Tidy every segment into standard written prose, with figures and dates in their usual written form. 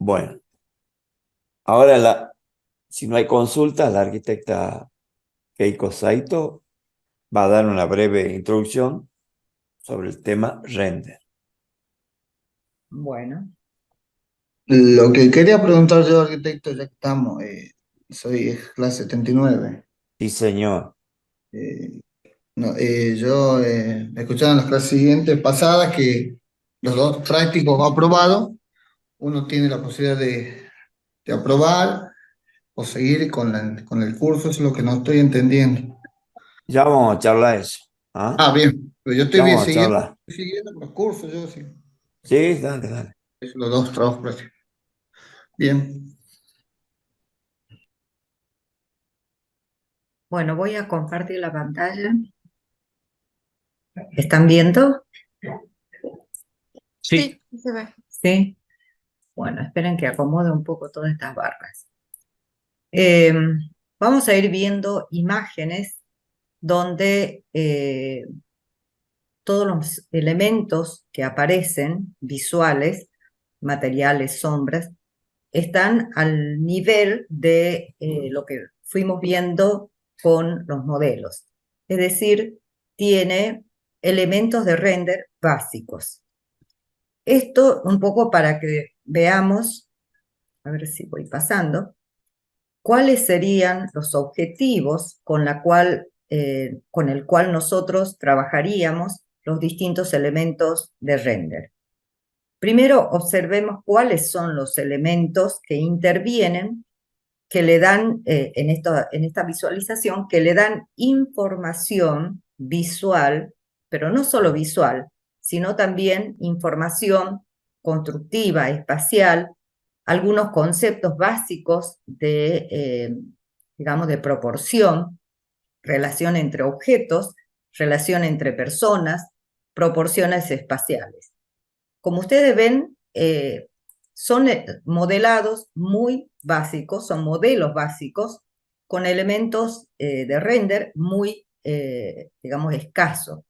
Bueno, ahora si no hay consultas, la arquitecta Keiko Saito va a dar una breve introducción sobre el tema render. Bueno, Lo que quería preguntar yo, arquitecto, ya que estamos, soy clase 79. Sí, señor. Eh, no, yo escuchaba en las clases siguientes, pasadas, que los dos prácticos aprobados, uno tiene la posibilidad de aprobar o seguir con el curso, eso es lo que no estoy entendiendo. Ya vamos a charlar eso. ¿Ah? Ah, bien, pero yo estoy Ya bien vamos a charlar. siguiendo con los cursos, yo sí. Sí, dale, dale. Los dos trabajos prácticos. Bien. bueno, voy a compartir la pantalla. ¿Están viendo? Sí, Sí, se ve. Sí. Bueno, esperen que acomode un poco todas estas barras. Eh, Vamos a ir viendo imágenes donde todos los elementos que aparecen, visuales, materiales, sombras, están al nivel de lo que fuimos viendo con los modelos. Es decir, tiene elementos de render básicos. Esto un poco para que veamos, a ver si voy pasando, cuáles serían los objetivos con el cual nosotros trabajaríamos los distintos elementos de render. Primero, observemos cuáles son los elementos que intervienen, que le dan, en esta visualización, que le dan información visual, pero no solo visual, sino también información constructiva, espacial, algunos conceptos básicos digamos, de proporción, relación entre objetos, relación entre personas, proporciones espaciales. Como ustedes ven, son modelados muy básicos, son modelos básicos con elementos de render muy, digamos, escasos.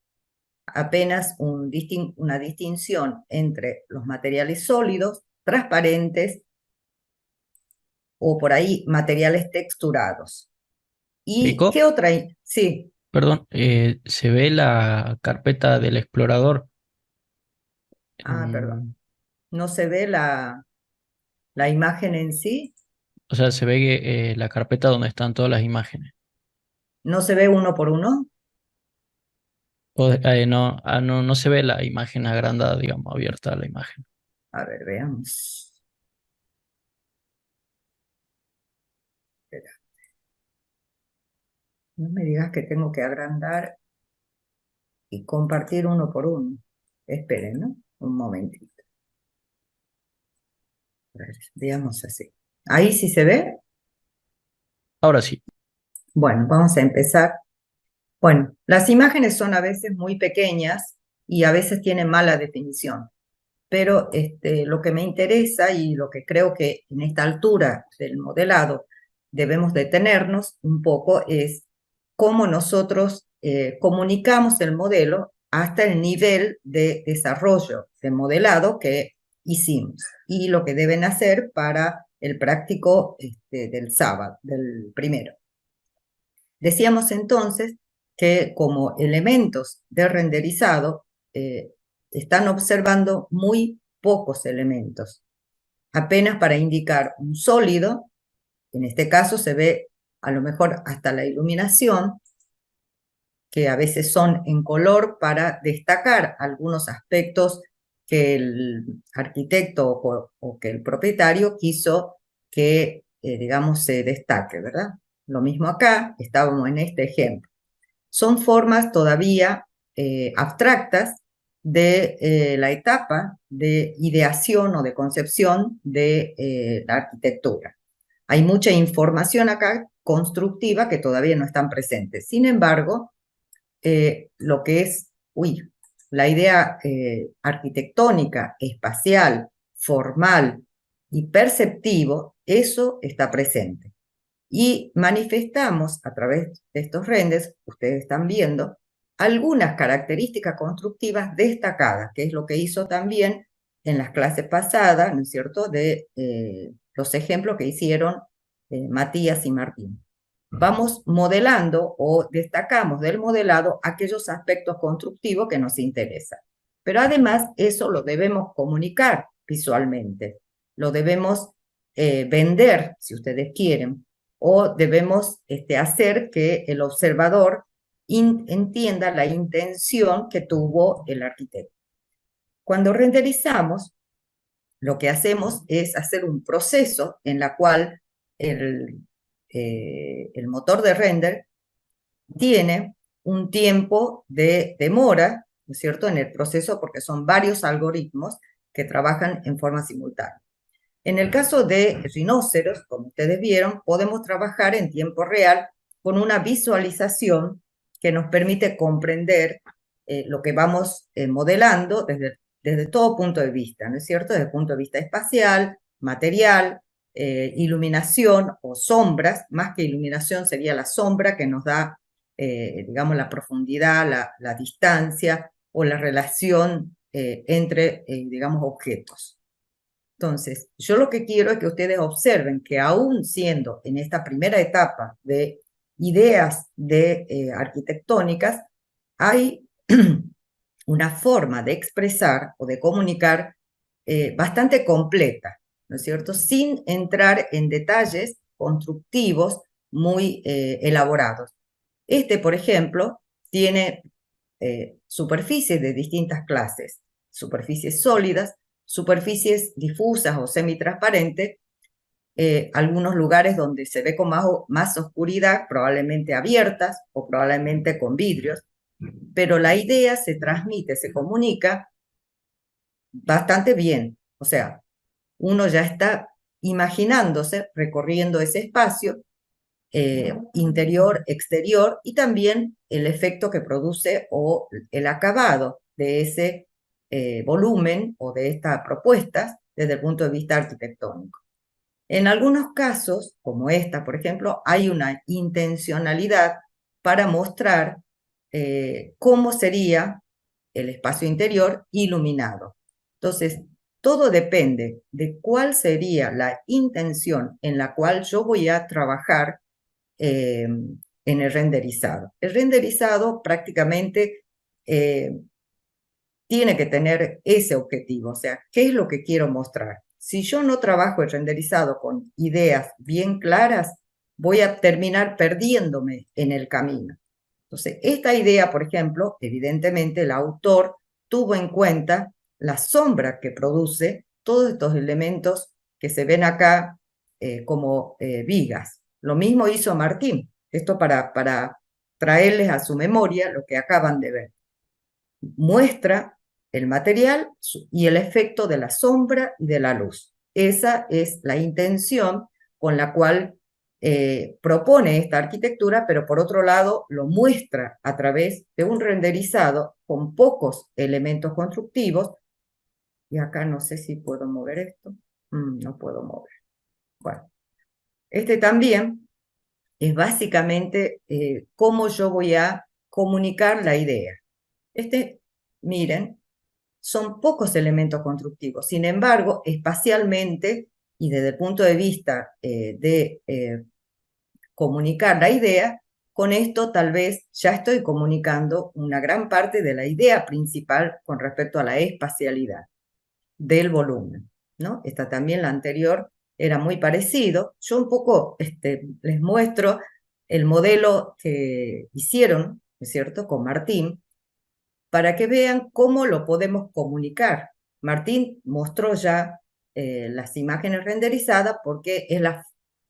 Apenas una distinción entre los materiales sólidos, transparentes o por ahí materiales texturados. ¿Y qué Keiko, otra? Sí, perdón, se ve la carpeta del explorador. perdón. Mm, No se ve la imagen en sí, o sea, se ve que, la carpeta donde están todas las imágenes. no se ve uno por uno. No, no, no se ve la imagen agrandada, digamos, abierta a la imagen. A ver, veamos. Espera, no me digas que tengo que agrandar y compartir uno por uno. Esperen, ¿no? Un momentito. A ver, veamos así. ¿Ahí sí se ve? Ahora sí. Bueno, vamos a empezar. Bueno, las imágenes son a veces muy pequeñas y a veces tienen mala definición, pero lo que me interesa y lo que creo que en esta altura del modelado debemos detenernos un poco es cómo nosotros comunicamos el modelo hasta el nivel de desarrollo de modelado que hicimos y lo que deben hacer para el práctico del sábado, del primero. Decíamos entonces que como elementos de renderizado están observando muy pocos elementos, apenas para indicar un sólido. En este caso se ve a lo mejor hasta la iluminación, que a veces son en color para destacar algunos aspectos que el arquitecto o que el propietario quiso que, digamos, se destaque, ¿verdad? Lo mismo acá, estábamos en este ejemplo. Son formas todavía abstractas de la etapa de ideación o de concepción de la arquitectura. Hay mucha información acá constructiva que todavía no están presentes. Sin embargo, lo que es, la idea arquitectónica, espacial, formal y perceptivo, eso está presente. Y manifestamos a través de estos renders, ustedes están viendo, algunas características constructivas destacadas, que es lo que hizo también en las clases pasadas, ¿no es cierto?, de los ejemplos que hicieron Matías y Martín. Vamos modelando o destacamos del modelado aquellos aspectos constructivos que nos interesan. Pero además eso lo debemos comunicar visualmente, lo debemos vender, si ustedes quieren, o debemos hacer que el observador entienda la intención que tuvo el arquitecto. Cuando renderizamos, lo que hacemos es hacer un proceso en la cual el motor de render tiene un tiempo de demora, ¿no es cierto?, en el proceso, porque son varios algoritmos que trabajan en forma simultánea. En el caso de rinoceros, como ustedes vieron, podemos trabajar en tiempo real con una visualización que nos permite comprender lo que vamos modelando desde todo punto de vista, ¿no es cierto?, desde el punto de vista espacial, material, iluminación o sombras. Más que iluminación sería la sombra que nos da, digamos, la profundidad, la distancia o la relación entre, digamos, objetos. Entonces, yo lo que quiero es que ustedes observen que aún siendo en esta primera etapa de ideas arquitectónicas, hay una forma de expresar o de comunicar bastante completa, ¿no es cierto?, sin entrar en detalles constructivos muy elaborados. Por ejemplo, tiene superficies de distintas clases, superficies sólidas, superficies difusas o semitransparentes, algunos lugares donde se ve con más oscuridad, probablemente abiertas o probablemente con vidrios, pero la idea se transmite, se comunica bastante bien. O sea, uno ya está imaginándose recorriendo ese espacio interior, exterior, y también el efecto que produce o el acabado de ese volumen o de estas propuestas desde el punto de vista arquitectónico. En algunos casos, como esta, por ejemplo, hay una intencionalidad para mostrar cómo sería el espacio interior iluminado. Entonces, todo depende de cuál sería la intención en la cual yo voy a trabajar en el renderizado. El renderizado prácticamente tiene que tener ese objetivo, o sea, ¿qué es lo que quiero mostrar? Si yo no trabajo el renderizado con ideas bien claras, voy a terminar perdiéndome en el camino. Entonces, esta idea, por ejemplo, evidentemente el autor tuvo en cuenta la sombra que produce todos estos elementos que se ven acá como vigas. Lo mismo hizo Martín. Esto para traerles a su memoria lo que acaban de ver. Muestra el material y el efecto de la sombra y de la luz. Esa es la intención con la cual propone esta arquitectura, pero por otro lado lo muestra a través de un renderizado con pocos elementos constructivos. Y acá no sé si puedo mover esto. No puedo mover. Bueno, también es básicamente cómo yo voy a comunicar la idea. Miren, son pocos elementos constructivos. Sin embargo, espacialmente y desde el punto de vista de comunicar la idea, con esto tal vez ya estoy comunicando una gran parte de la idea principal con respecto a la espacialidad del volumen, ¿no? Esta también, la anterior, era muy parecido. Yo un poco les muestro el modelo que hicieron, ¿no es cierto?, con Martín, para que vean cómo lo podemos comunicar. Martín mostró ya las imágenes renderizadas porque es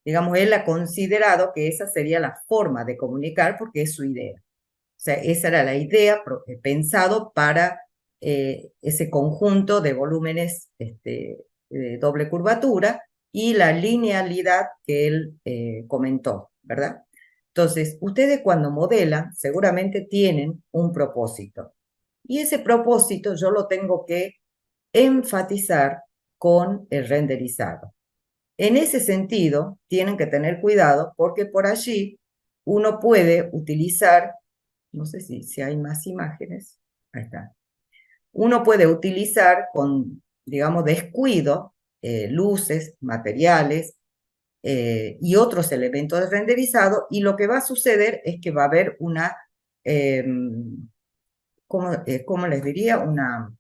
digamos, él ha considerado que esa sería la forma de comunicar porque es su idea. O sea, esa era la idea pensado para ese conjunto de volúmenes de doble curvatura y la linealidad que él comentó, ¿verdad? Entonces, ustedes cuando modelan seguramente tienen un propósito. Y ese propósito yo lo tengo que enfatizar con el renderizado. En ese sentido, tienen que tener cuidado porque por allí uno puede utilizar, no sé si hay más imágenes, ahí está. Uno puede utilizar con digamos, descuido luces, materiales y otros elementos de renderizado, y lo que va a suceder es que va a haber una, ¿cómo les diría? Una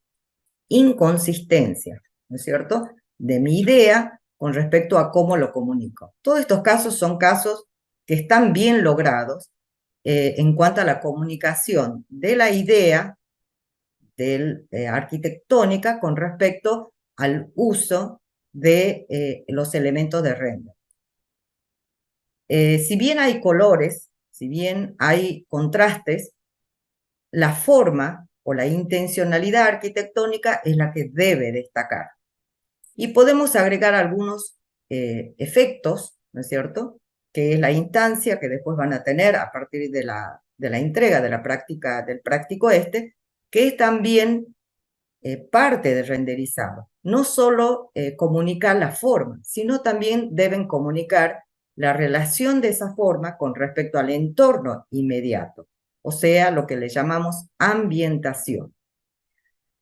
inconsistencia, ¿no es cierto?, de mi idea con respecto a cómo lo comunico. Todos estos casos son casos que están bien logrados en cuanto a la comunicación de la idea arquitectónica con respecto al uso de los elementos de render. Si bien hay colores, si bien hay contrastes, la forma o la intencionalidad arquitectónica es la que debe destacar. Y podemos agregar algunos efectos, ¿no es cierto?, que es la instancia que después van a tener a partir de la entrega de la práctica, del práctico que es también parte del renderizado. No solo comunicar la forma, sino también deben comunicar la relación de esa forma con respecto al entorno inmediato, o sea, lo que le llamamos ambientación.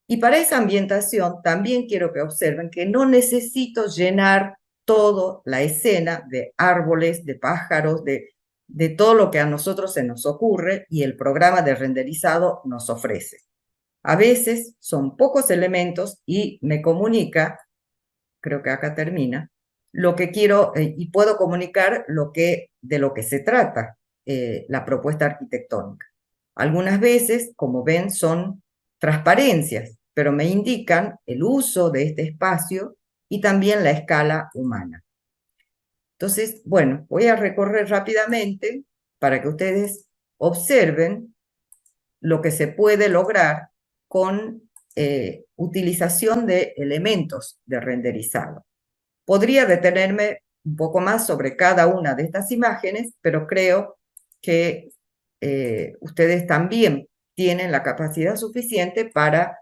Y para esa ambientación también quiero que observen que no necesito llenar toda la escena de árboles, de pájaros, de todo lo que a nosotros se nos ocurre y el programa de renderizado nos ofrece. A veces son pocos elementos y me comunica, creo que acá termina, lo que quiero y puedo comunicar de lo que se trata la propuesta arquitectónica. Algunas veces, como ven, son transparencias, pero me indican el uso de este espacio y también la escala humana. Entonces, bueno, voy a recorrer rápidamente para que ustedes observen lo que se puede lograr con utilización de elementos de renderizado. Podría detenerme un poco más sobre cada una de estas imágenes, pero creo que ustedes también tienen la capacidad suficiente para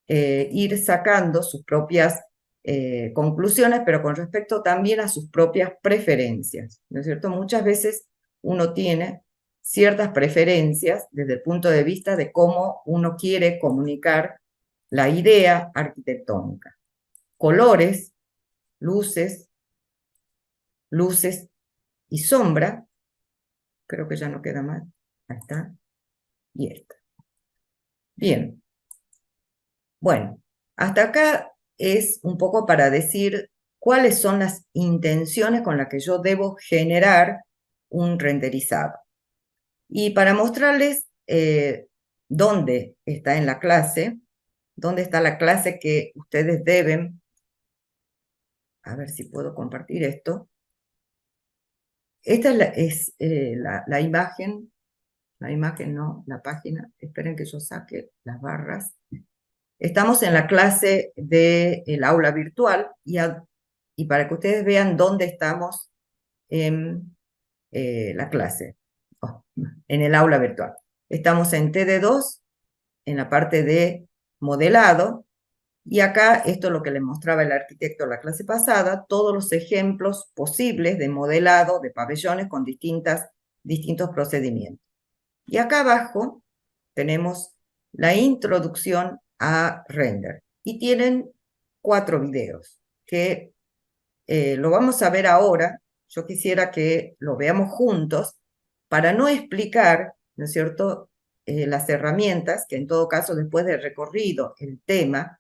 ir sacando sus propias conclusiones, pero con respecto también a sus propias preferencias, ¿no es cierto? Muchas veces uno tiene ciertas preferencias desde el punto de vista de cómo uno quiere comunicar la idea arquitectónica. Colores, luces y sombra, creo que ya no queda más, ahí está, y esta. Bien, bueno, hasta acá es un poco para decir cuáles son las intenciones con las que yo debo generar un renderizado. Y para mostrarles dónde está en la clase, dónde está la clase que ustedes deben, a ver si puedo compartir esto. Esta es la imagen no, la página, esperen que yo saque las barras. Estamos en la clase del aula virtual y para que ustedes vean dónde estamos en la clase, en el aula virtual. Estamos en TD2, en la parte de modelado, y acá esto es lo que les mostraba el arquitecto en la clase pasada, todos los ejemplos posibles de modelado de pabellones con distintos procedimientos. Y acá abajo tenemos la introducción a render. Y tienen 4 videos que lo vamos a ver ahora. Yo quisiera que lo veamos juntos para no explicar, ¿no es cierto?, las herramientas, que en todo caso después de recorrido el tema,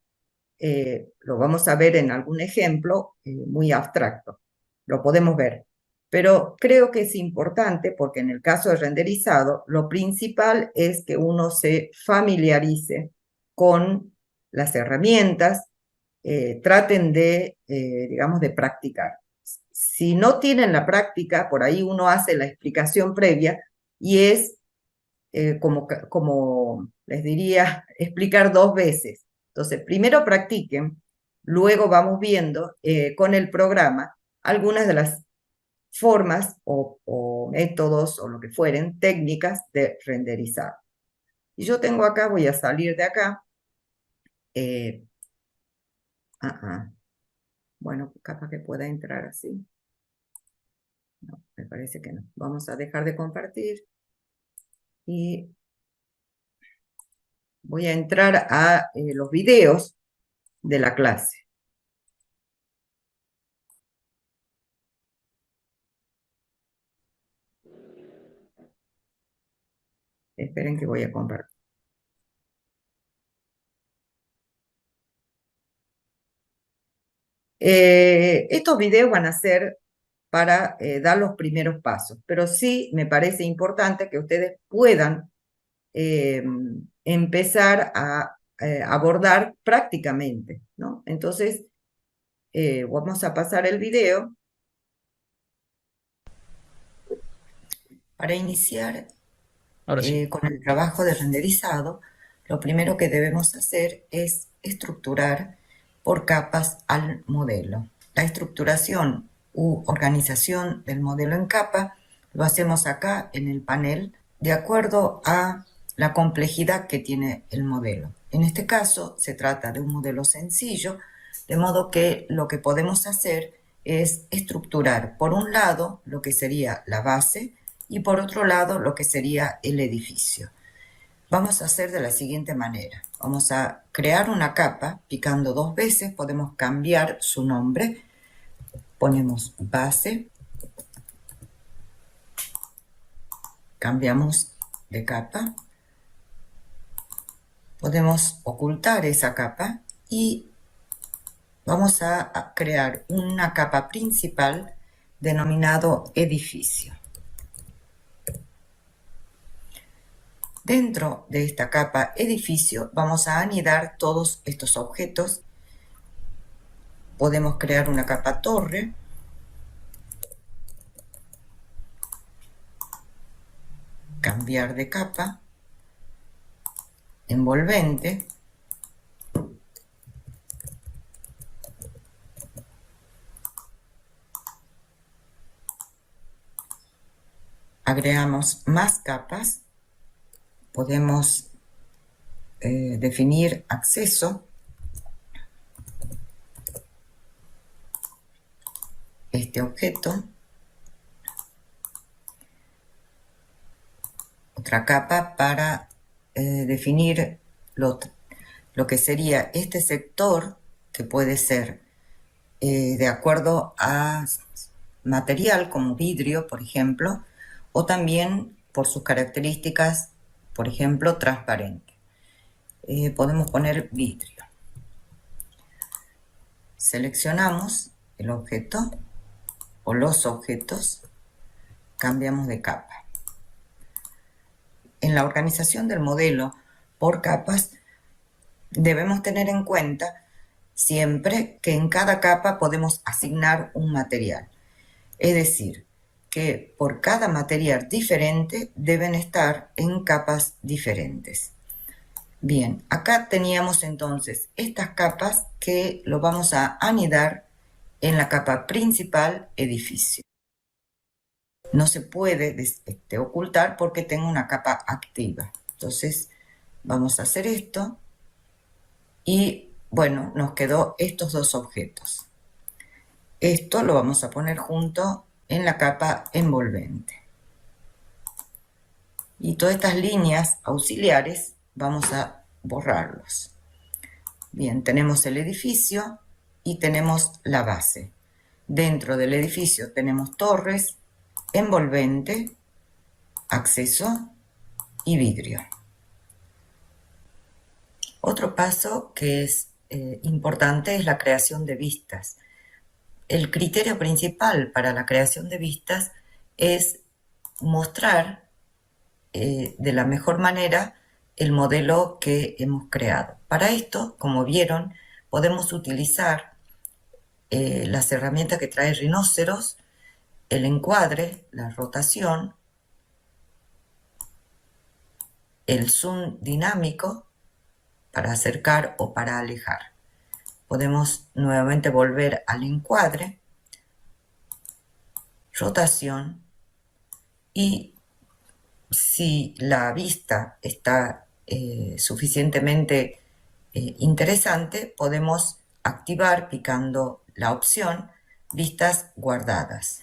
lo vamos a ver en algún ejemplo muy abstracto. Lo podemos ver. Pero creo que es importante porque en el caso de renderizado, lo principal es que uno se familiarice con las herramientas, traten de, digamos, de practicar. Si no tienen la práctica, por ahí uno hace la explicación previa y es, como les diría, explicar 2 veces. Entonces, primero practiquen, luego vamos viendo con el programa algunas de las formas o métodos o lo que fueren, técnicas de renderizado. Y yo tengo acá, voy a salir de acá. Bueno, capaz que pueda entrar así. No, me parece que no. Vamos a dejar de compartir. Y voy a entrar a los videos de la clase. Esperen que voy a compartir. Estos videos van a ser para dar los primeros pasos, pero sí me parece importante que ustedes puedan empezar a abordar prácticamente, ¿no? Entonces, vamos a pasar el video. Para iniciar Ahora sí. con el trabajo de renderizado, lo primero que debemos hacer es estructurar por capas al modelo. La estructuración u organización del modelo en capa lo hacemos acá en el panel de acuerdo a la complejidad que tiene el modelo. En este caso se trata de un modelo sencillo, de modo que lo que podemos hacer es estructurar por un lado lo que sería la base y por otro lado lo que sería el edificio. Vamos a hacer de la siguiente manera. Vamos a crear una capa, picando 2 veces, podemos cambiar su nombre. Ponemos base, cambiamos de capa, podemos ocultar esa capa y vamos a crear una capa principal denominado edificio. Dentro de esta capa edificio vamos a anidar todos estos objetos. Podemos crear una capa torre, cambiar de capa, envolvente, agregamos más capas, podemos definir acceso, este objeto, otra capa para definir lo que sería este sector, que puede ser de acuerdo a material como vidrio, por ejemplo, o también por sus características, por ejemplo, transparente. Podemos poner vidrio. Seleccionamos el objeto o los objetos, cambiamos de capa. En la organización del modelo por capas debemos tener en cuenta siempre que en cada capa podemos asignar un material. Es decir, que por cada material diferente deben estar en capas diferentes. Bien, acá teníamos entonces estas capas que lo vamos a anidar en la capa principal edificio. No se puede ocultar porque tengo una capa activa. Entonces vamos a hacer esto y bueno, nos quedó estos dos objetos. Esto lo vamos a poner junto en la capa envolvente. Y todas estas líneas auxiliares vamos a borrarlos. Bien, tenemos el edificio y tenemos la base. Dentro del edificio tenemos torres, envolvente, acceso y vidrio. Otro paso que es importante es la creación de vistas. El criterio principal para la creación de vistas es mostrar de la mejor manera el modelo que hemos creado. Para esto, como vieron, podemos utilizar las herramientas que trae Rhinoceros, el encuadre, la rotación, el zoom dinámico para acercar o para alejar. Podemos nuevamente volver al encuadre, rotación, y si la vista está suficientemente interesante, podemos activar picando la opción vistas guardadas.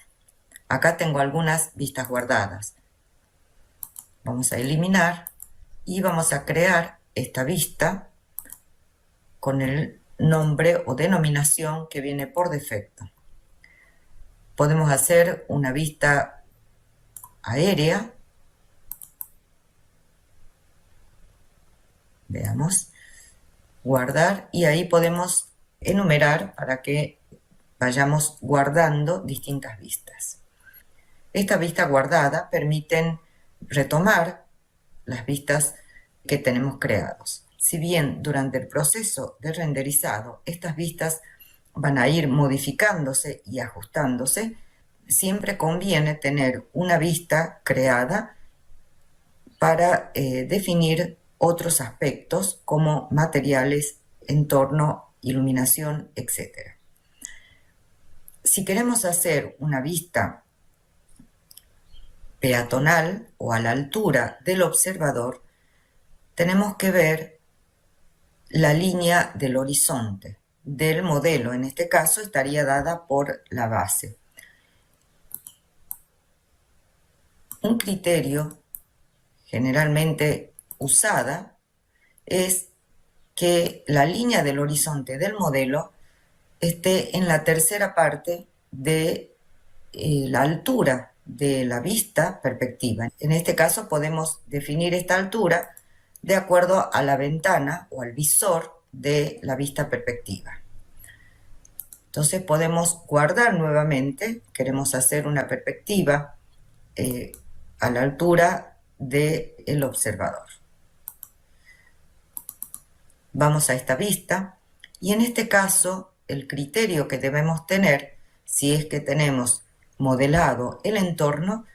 Acá tengo algunas vistas guardadas. Vamos a eliminar y vamos a crear esta vista con el nombre o denominación que viene por defecto. Podemos hacer una vista aérea Veamos, guardar, y ahí podemos enumerar para que vayamos guardando distintas vistas. Esta vista guardada permiten retomar las vistas que tenemos creados. Si bien durante el proceso de renderizado estas vistas van a ir modificándose y ajustándose, siempre conviene tener una vista creada para definir otros aspectos como materiales, entorno, iluminación, etc. Si queremos hacer una vista peatonal o a la altura del observador, tenemos que ver la línea del horizonte del modelo. En este caso estaría dada por la base. Un criterio generalmente usada es que la línea del horizonte del modelo esté en la tercera parte de la altura de la vista perspectiva. En este caso podemos definir esta altura de acuerdo a la ventana o al visor de la vista perspectiva. Entonces podemos guardar nuevamente, queremos hacer una perspectiva a la altura del observador. Vamos a esta vista y en este caso el criterio que debemos tener, si es que tenemos modelado el entorno,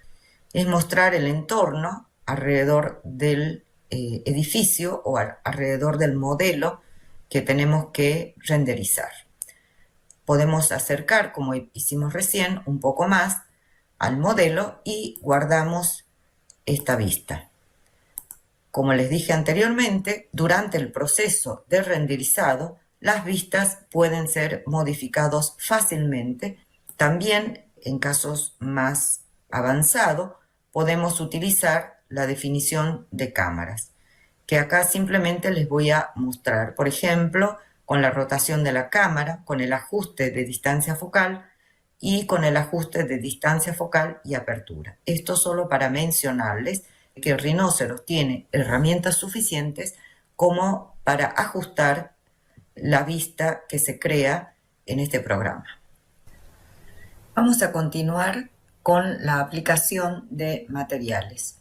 es mostrar el entorno alrededor del edificio o alrededor del modelo que tenemos que renderizar. Podemos acercar, como hicimos recién, un poco más al modelo y guardamos esta vista. Como les dije anteriormente, durante el proceso de renderizado, las vistas pueden ser modificados fácilmente. También, en casos más avanzados, podemos utilizar la definición de cámaras, que acá simplemente les voy a mostrar. Por ejemplo, con la rotación de la cámara, con el ajuste de distancia focal y con el ajuste de distancia focal y apertura. Esto solo para mencionarles que el Rhinoceros tiene herramientas suficientes como para ajustar la vista que se crea en este programa. Vamos a continuar con la aplicación de materiales.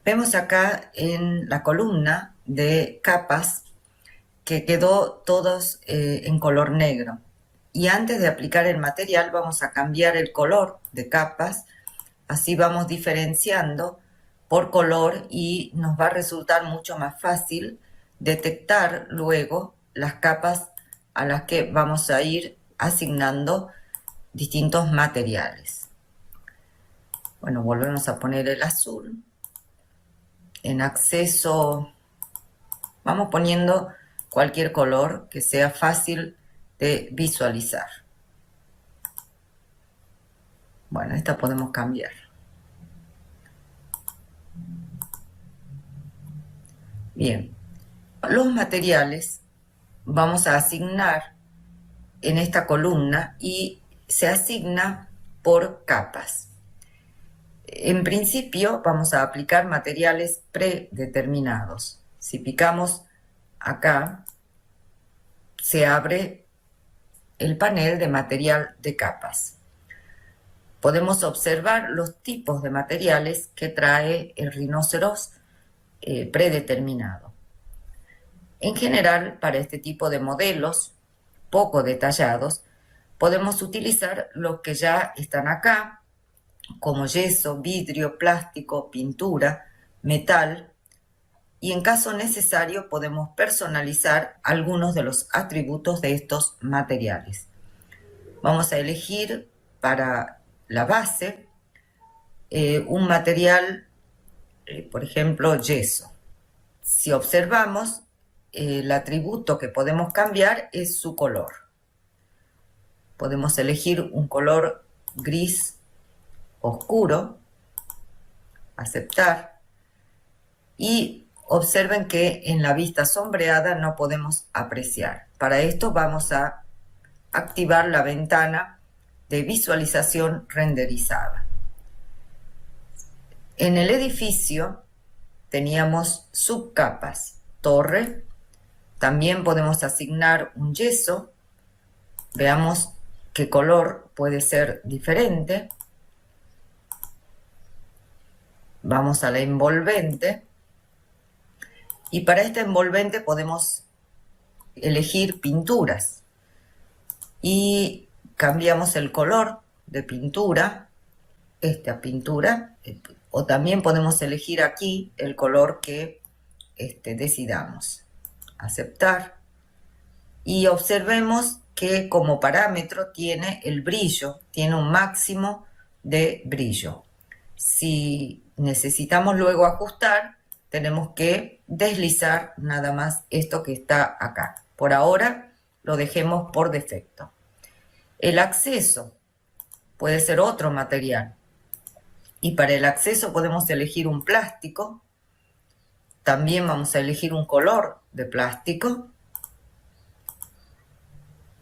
Vemos acá en la columna de capas que quedó todos en color negro. Y antes de aplicar el material vamos a cambiar el color de capas. Así vamos diferenciando por color y nos va a resultar mucho más fácil detectar luego las capas a las que vamos a ir asignando distintos materiales. Bueno, volvemos a poner el azul. En acceso vamos poniendo cualquier color que sea fácil de visualizar. Bueno, esta podemos cambiar. Bien, los materiales vamos a asignar en esta columna y se asigna por capas. En principio vamos a aplicar materiales predeterminados. Si picamos acá, se abre el panel de material de capas. Podemos observar los tipos de materiales que trae el Rhinoceros predeterminado. En general, para este tipo de modelos poco detallados, podemos utilizar los que ya están acá, como yeso, vidrio, plástico, pintura, metal, y en caso necesario podemos personalizar algunos de los atributos de estos materiales. Vamos a elegir para la base un material, por ejemplo, yeso. Si observamos, el atributo que podemos cambiar es su color. Podemos elegir un color gris oscuro, aceptar, y observen que en la vista sombreada no podemos apreciar. Para esto vamos a activar la ventana de visualización renderizada. En el edificio teníamos subcapas. torre. También podemos asignar un yeso. Veamos qué color puede ser diferente. Vamos a la envolvente. Y para esta envolvente podemos elegir pinturas. Y cambiamos el color de pintura, esta pintura, o también podemos elegir aquí el color que decidamos. Aceptar. Y observemos que como parámetro tiene el brillo, tiene un máximo de brillo. Si necesitamos luego ajustar, tenemos que deslizar nada más esto que está acá. Por ahora lo dejemos por defecto. El acceso puede ser otro material. Y para el acceso podemos elegir un plástico. También vamos a elegir un color de plástico.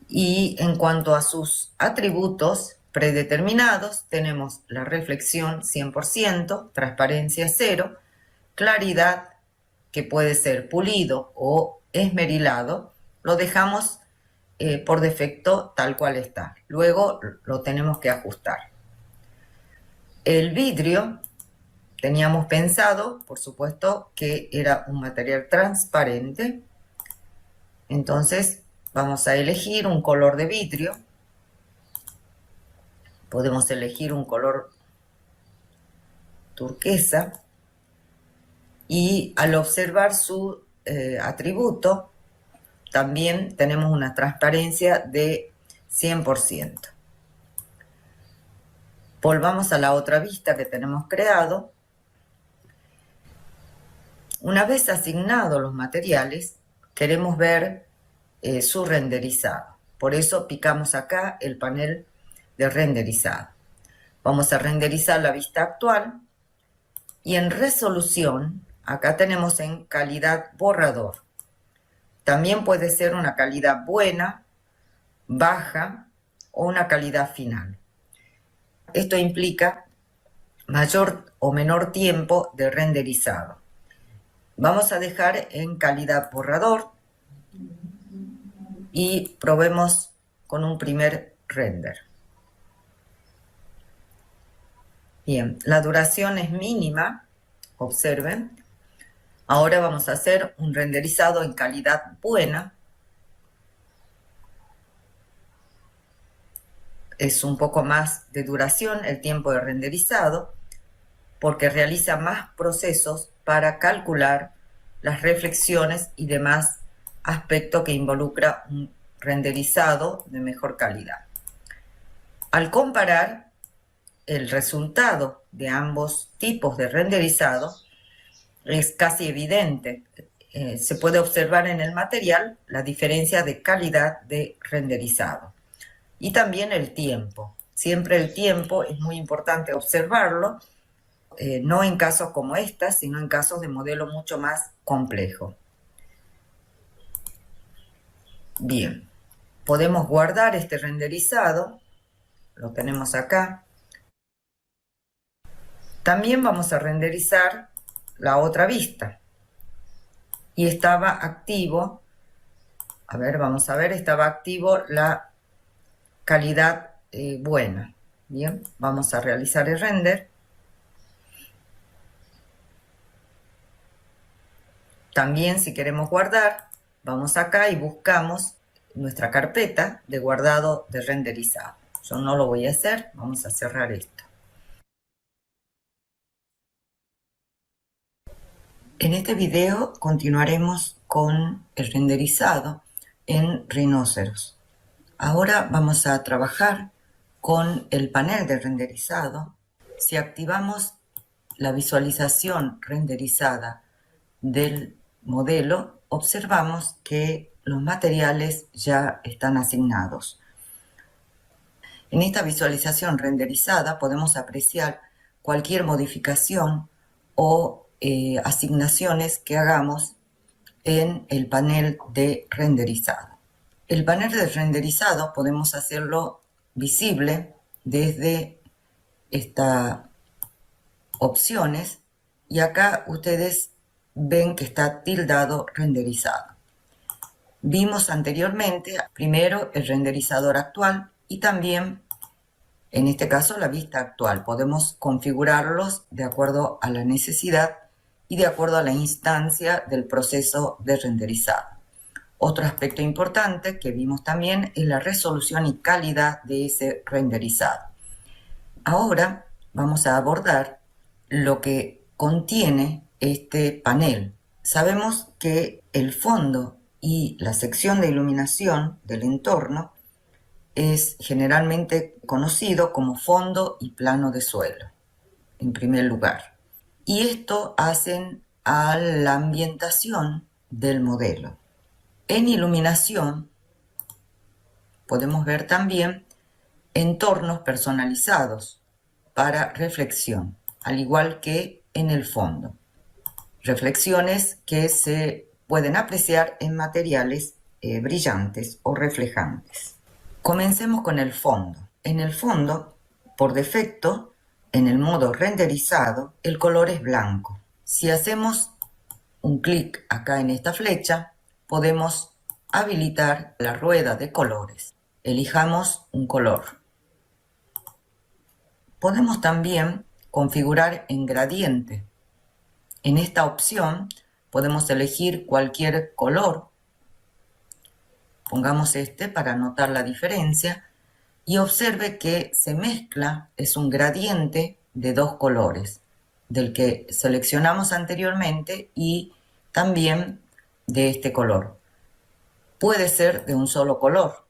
Y en cuanto a sus atributos predeterminados, tenemos la reflexión 100%, transparencia 0, claridad, que puede ser pulido o esmerilado, lo dejamos por defecto tal cual está. Luego lo tenemos que ajustar. El vidrio, teníamos pensado, por supuesto, que era un material transparente. Entonces vamos a elegir un color de vidrio. Podemos elegir un color turquesa. Y al observar su atributo, también tenemos una transparencia de 100%. Volvamos a la otra vista que tenemos creado. Una vez asignados los materiales, queremos ver su renderizado. Por eso picamos acá el panel de renderizado. Vamos a renderizar la vista actual y en resolución, acá tenemos en calidad borrador. También puede ser una calidad buena, baja o una calidad final. Esto implica mayor o menor tiempo de renderizado. Vamos a dejar en calidad borrador y probemos con un primer render. Bien, la duración es mínima, observen. Ahora vamos a hacer un renderizado en calidad buena. Es un poco más de duración el tiempo de renderizado porque realiza más procesos para calcular las reflexiones y demás aspectos que involucra un renderizado de mejor calidad. Al comparar el resultado de ambos tipos de renderizado, es casi evidente. Se puede observar en el material la diferencia de calidad de renderizado. Y también el tiempo. Siempre el tiempo es muy importante observarlo, no en casos como esta, sino en casos de modelo mucho más complejo. Bien, podemos guardar este renderizado, lo tenemos acá. También vamos a renderizar la otra vista. Y estaba activo, a ver, vamos a ver, estaba activo la calidad buena. Bien, vamos a realizar el render. También si queremos guardar, vamos acá y buscamos nuestra carpeta de guardado de renderizado. Yo no lo voy a hacer, vamos a cerrar esto. En este video continuaremos con el renderizado en Rhinoceros. Ahora vamos a trabajar con el panel de renderizado. Si activamos la visualización renderizada del modelo, observamos que los materiales ya están asignados. En esta visualización renderizada podemos apreciar cualquier modificación o asignaciones que hagamos en el panel de renderizado. El panel de renderizado podemos hacerlo visible desde estas opciones y acá ustedes ven que está tildado renderizado. Vimos anteriormente primero el renderizador actual y también, en este caso, la vista actual. Podemos configurarlos de acuerdo a la necesidad y de acuerdo a la instancia del proceso de renderizado. Otro aspecto importante que vimos también es la resolución y calidad de ese renderizado. Ahora vamos a abordar lo que contiene este panel. Sabemos que el fondo y la sección de iluminación del entorno es generalmente conocido como fondo y plano de suelo, en primer lugar. Y esto hacen a la ambientación del modelo. En iluminación podemos ver también entornos personalizados para reflexión, al igual que en el fondo. Reflexiones que se pueden apreciar en materiales brillantes o reflejantes. Comencemos con el fondo. En el fondo, por defecto, en el modo renderizado, el color es blanco. Si hacemos un clic acá en esta flecha, podemos habilitar la rueda de colores. Elijamos un color. Podemos también configurar en gradiente. En esta opción podemos elegir cualquier color. Pongamos este para notar la diferencia y observe que se mezcla, es un gradiente de dos colores, del que seleccionamos anteriormente y también de este color. Puede ser de un solo color,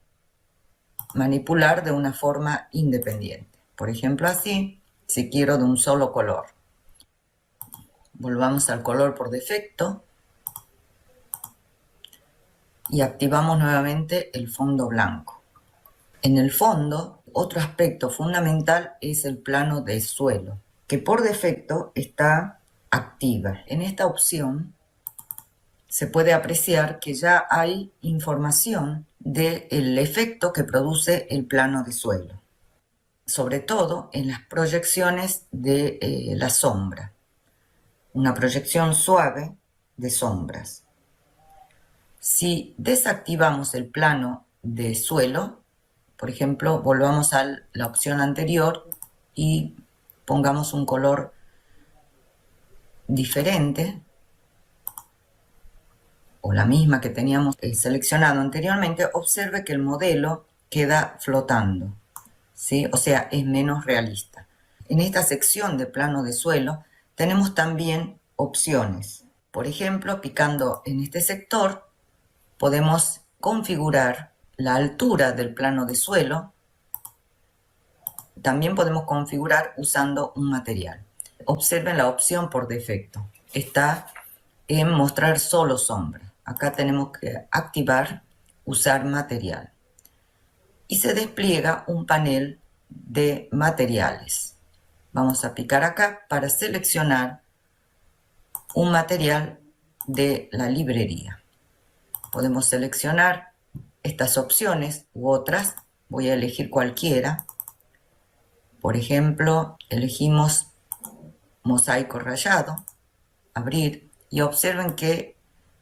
manipular de una forma independiente. Por ejemplo, así, si quiero de un solo color. Volvamos al color por defecto y activamos nuevamente el fondo blanco. En el fondo, otro aspecto fundamental es el plano de suelo, que por defecto está activa. En esta opción se puede apreciar que ya hay información del efecto que produce el plano de suelo, sobre todo en las proyecciones de la sombra, una proyección suave de sombras. Si desactivamos el plano de suelo, por ejemplo, volvamos a la opción anterior y pongamos un color diferente, o la misma que teníamos seleccionado anteriormente, observe que el modelo queda flotando, ¿sí? O sea, es menos realista. En esta sección de plano de suelo tenemos también opciones. Por ejemplo, picando en este sector, podemos configurar la altura del plano de suelo. También podemos configurar usando un material. Observen la opción por defecto. Está en mostrar solo sombra. Acá tenemos que activar usar material. Y se despliega un panel de materiales. Vamos a picar acá para seleccionar un material de la librería. Podemos seleccionar estas opciones u otras. Voy a elegir cualquiera. Por ejemplo, elegimos mosaico rayado, abrir, y observen que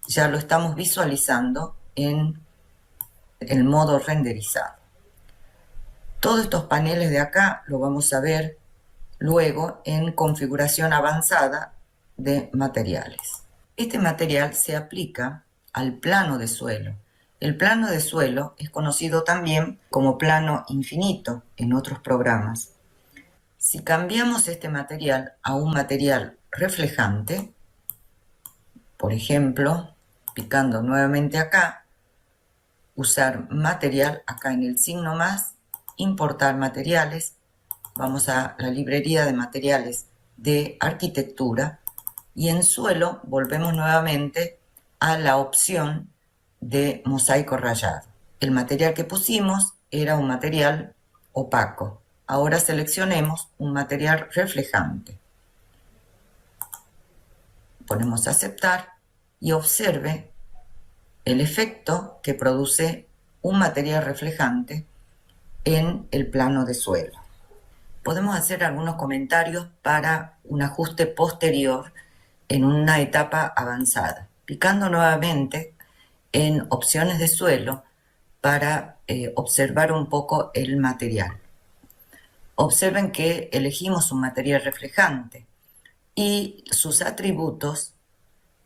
ya lo estamos visualizando en el modo renderizado. Todos estos paneles de acá lo vamos a ver luego en configuración avanzada de materiales. Este material se aplica al plano de suelo. El plano de suelo es conocido también como plano infinito en otros programas. Si cambiamos este material a un material reflejante, por ejemplo, picando nuevamente acá, usar material, acá en el signo más, importar materiales, vamos a la librería de materiales de arquitectura y en suelo volvemos nuevamente a la opción de mosaico rayado. El material que pusimos era un material opaco. Ahora seleccionemos un material reflejante. Ponemos aceptar y observe el efecto que produce un material reflejante en el plano de suelo. Podemos hacer algunos comentarios para un ajuste posterior en una etapa avanzada, picando nuevamente en opciones de suelo para observar un poco el material. Observen que elegimos un material reflejante y sus atributos,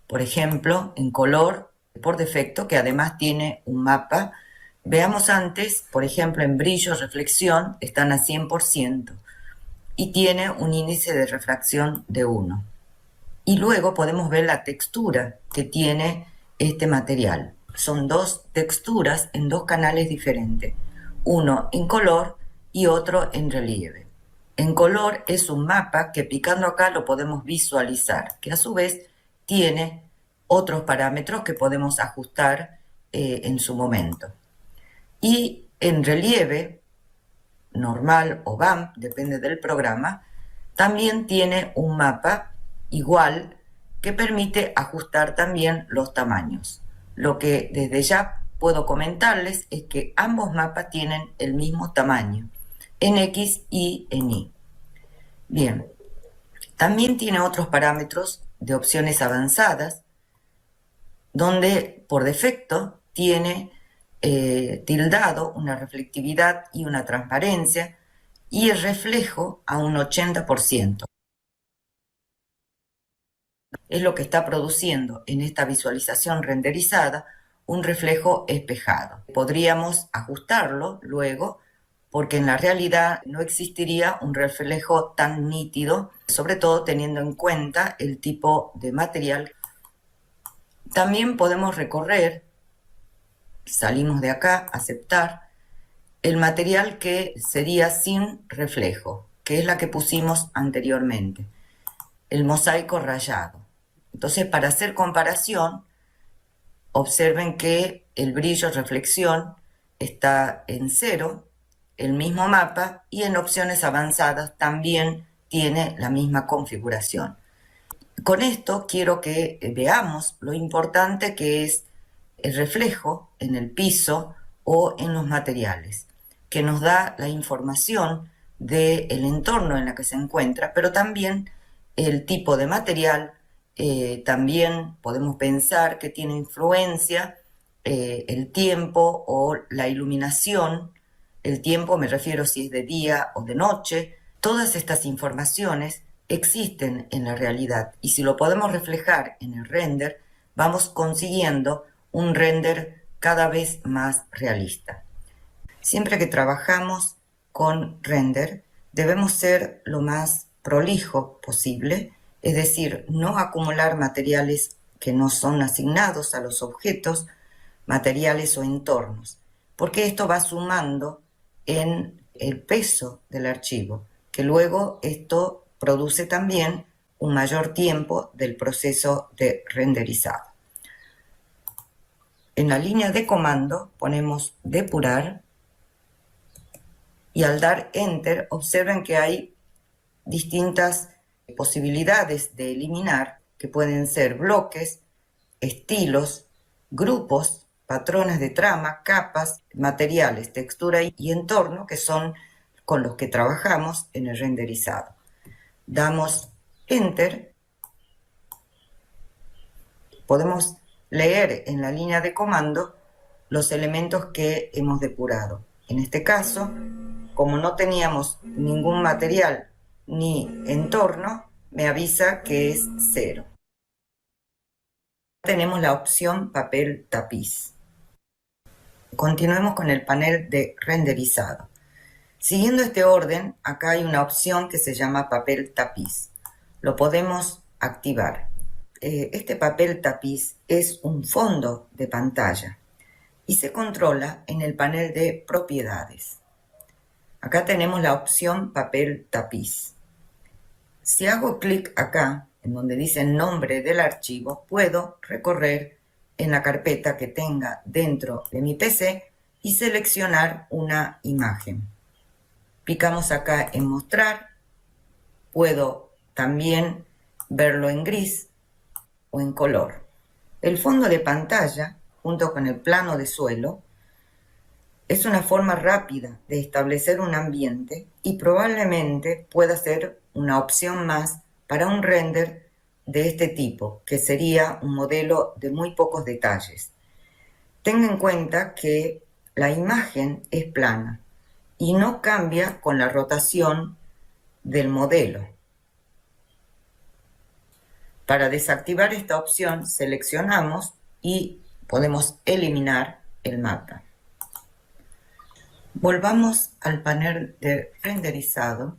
por ejemplo, en color por defecto, que además tiene un mapa. Veamos antes, por ejemplo, en brillo, reflexión, están a 100% y tiene un índice de refracción de 1. Y luego podemos ver la textura que tiene este material. Son dos texturas en dos canales diferentes, uno en color y otro en relieve. En color es un mapa que picando acá lo podemos visualizar, que a su vez tiene otros parámetros que podemos ajustar en su momento. Y en relieve, normal o BAM, depende del programa, también tiene un mapa igual que permite ajustar también los tamaños. Lo que desde ya puedo comentarles es que ambos mapas tienen el mismo tamaño, en X y en Y. Bien, también tiene otros parámetros de opciones avanzadas, donde por defecto tiene tildado una reflectividad y una transparencia y el reflejo a un 80%. Es lo que está produciendo en esta visualización renderizada un reflejo espejado. Podríamos ajustarlo luego porque en la realidad no existiría un reflejo tan nítido, sobre todo teniendo en cuenta el tipo de material. También podemos recorrer, salimos de acá, aceptar, el material que sería sin reflejo, que es la que pusimos anteriormente, el mosaico rayado. Entonces, para hacer comparación, observen que el brillo reflexión está en 0, el mismo mapa, y en opciones avanzadas también tiene la misma configuración. Con esto quiero que veamos lo importante que es el reflejo en el piso o en los materiales, que nos da la información del entorno en el que se encuentra, pero también el tipo de material. También podemos pensar que tiene influencia el tiempo o la iluminación. El tiempo me refiero si es de día o de noche. Todas estas informaciones existen en la realidad y si lo podemos reflejar en el render, vamos consiguiendo un render cada vez más realista. Siempre que trabajamos con render, debemos ser lo más prolijo posible, es decir, no acumular materiales que no son asignados a los objetos, materiales o entornos, porque esto va sumando en el peso del archivo, que luego esto produce también un mayor tiempo del proceso de renderizado. En la línea de comando ponemos depurar y al dar Enter observen que hay distintas posibilidades de eliminar, que pueden ser bloques, estilos, grupos, patrones de trama, capas, materiales, textura y entorno, que son con los que trabajamos en el renderizado. Damos Enter. Podemos leer en la línea de comando los elementos que hemos depurado. En este caso, como no teníamos ningún material ni entorno, me avisa que es 0. Tenemos la opción papel tapiz. Continuemos con el panel de renderizado. Siguiendo este orden, acá hay una opción que se llama papel tapiz. Lo podemos activar. Este papel tapiz es un fondo de pantalla y se controla en el panel de propiedades. Acá tenemos la opción papel tapiz. Si hago clic acá, en donde dice el nombre del archivo, puedo recorrer en la carpeta que tenga dentro de mi PC y seleccionar una imagen. Picamos acá en mostrar. Puedo también verlo en gris o en color. El fondo de pantalla, junto con el plano de suelo, es una forma rápida de establecer un ambiente y probablemente pueda ser una opción más para un render de este tipo, que sería un modelo de muy pocos detalles. Tenga en cuenta que la imagen es plana y no cambia con la rotación del modelo. Para desactivar esta opción, seleccionamos y podemos eliminar el mapa. Volvamos al panel de renderizado.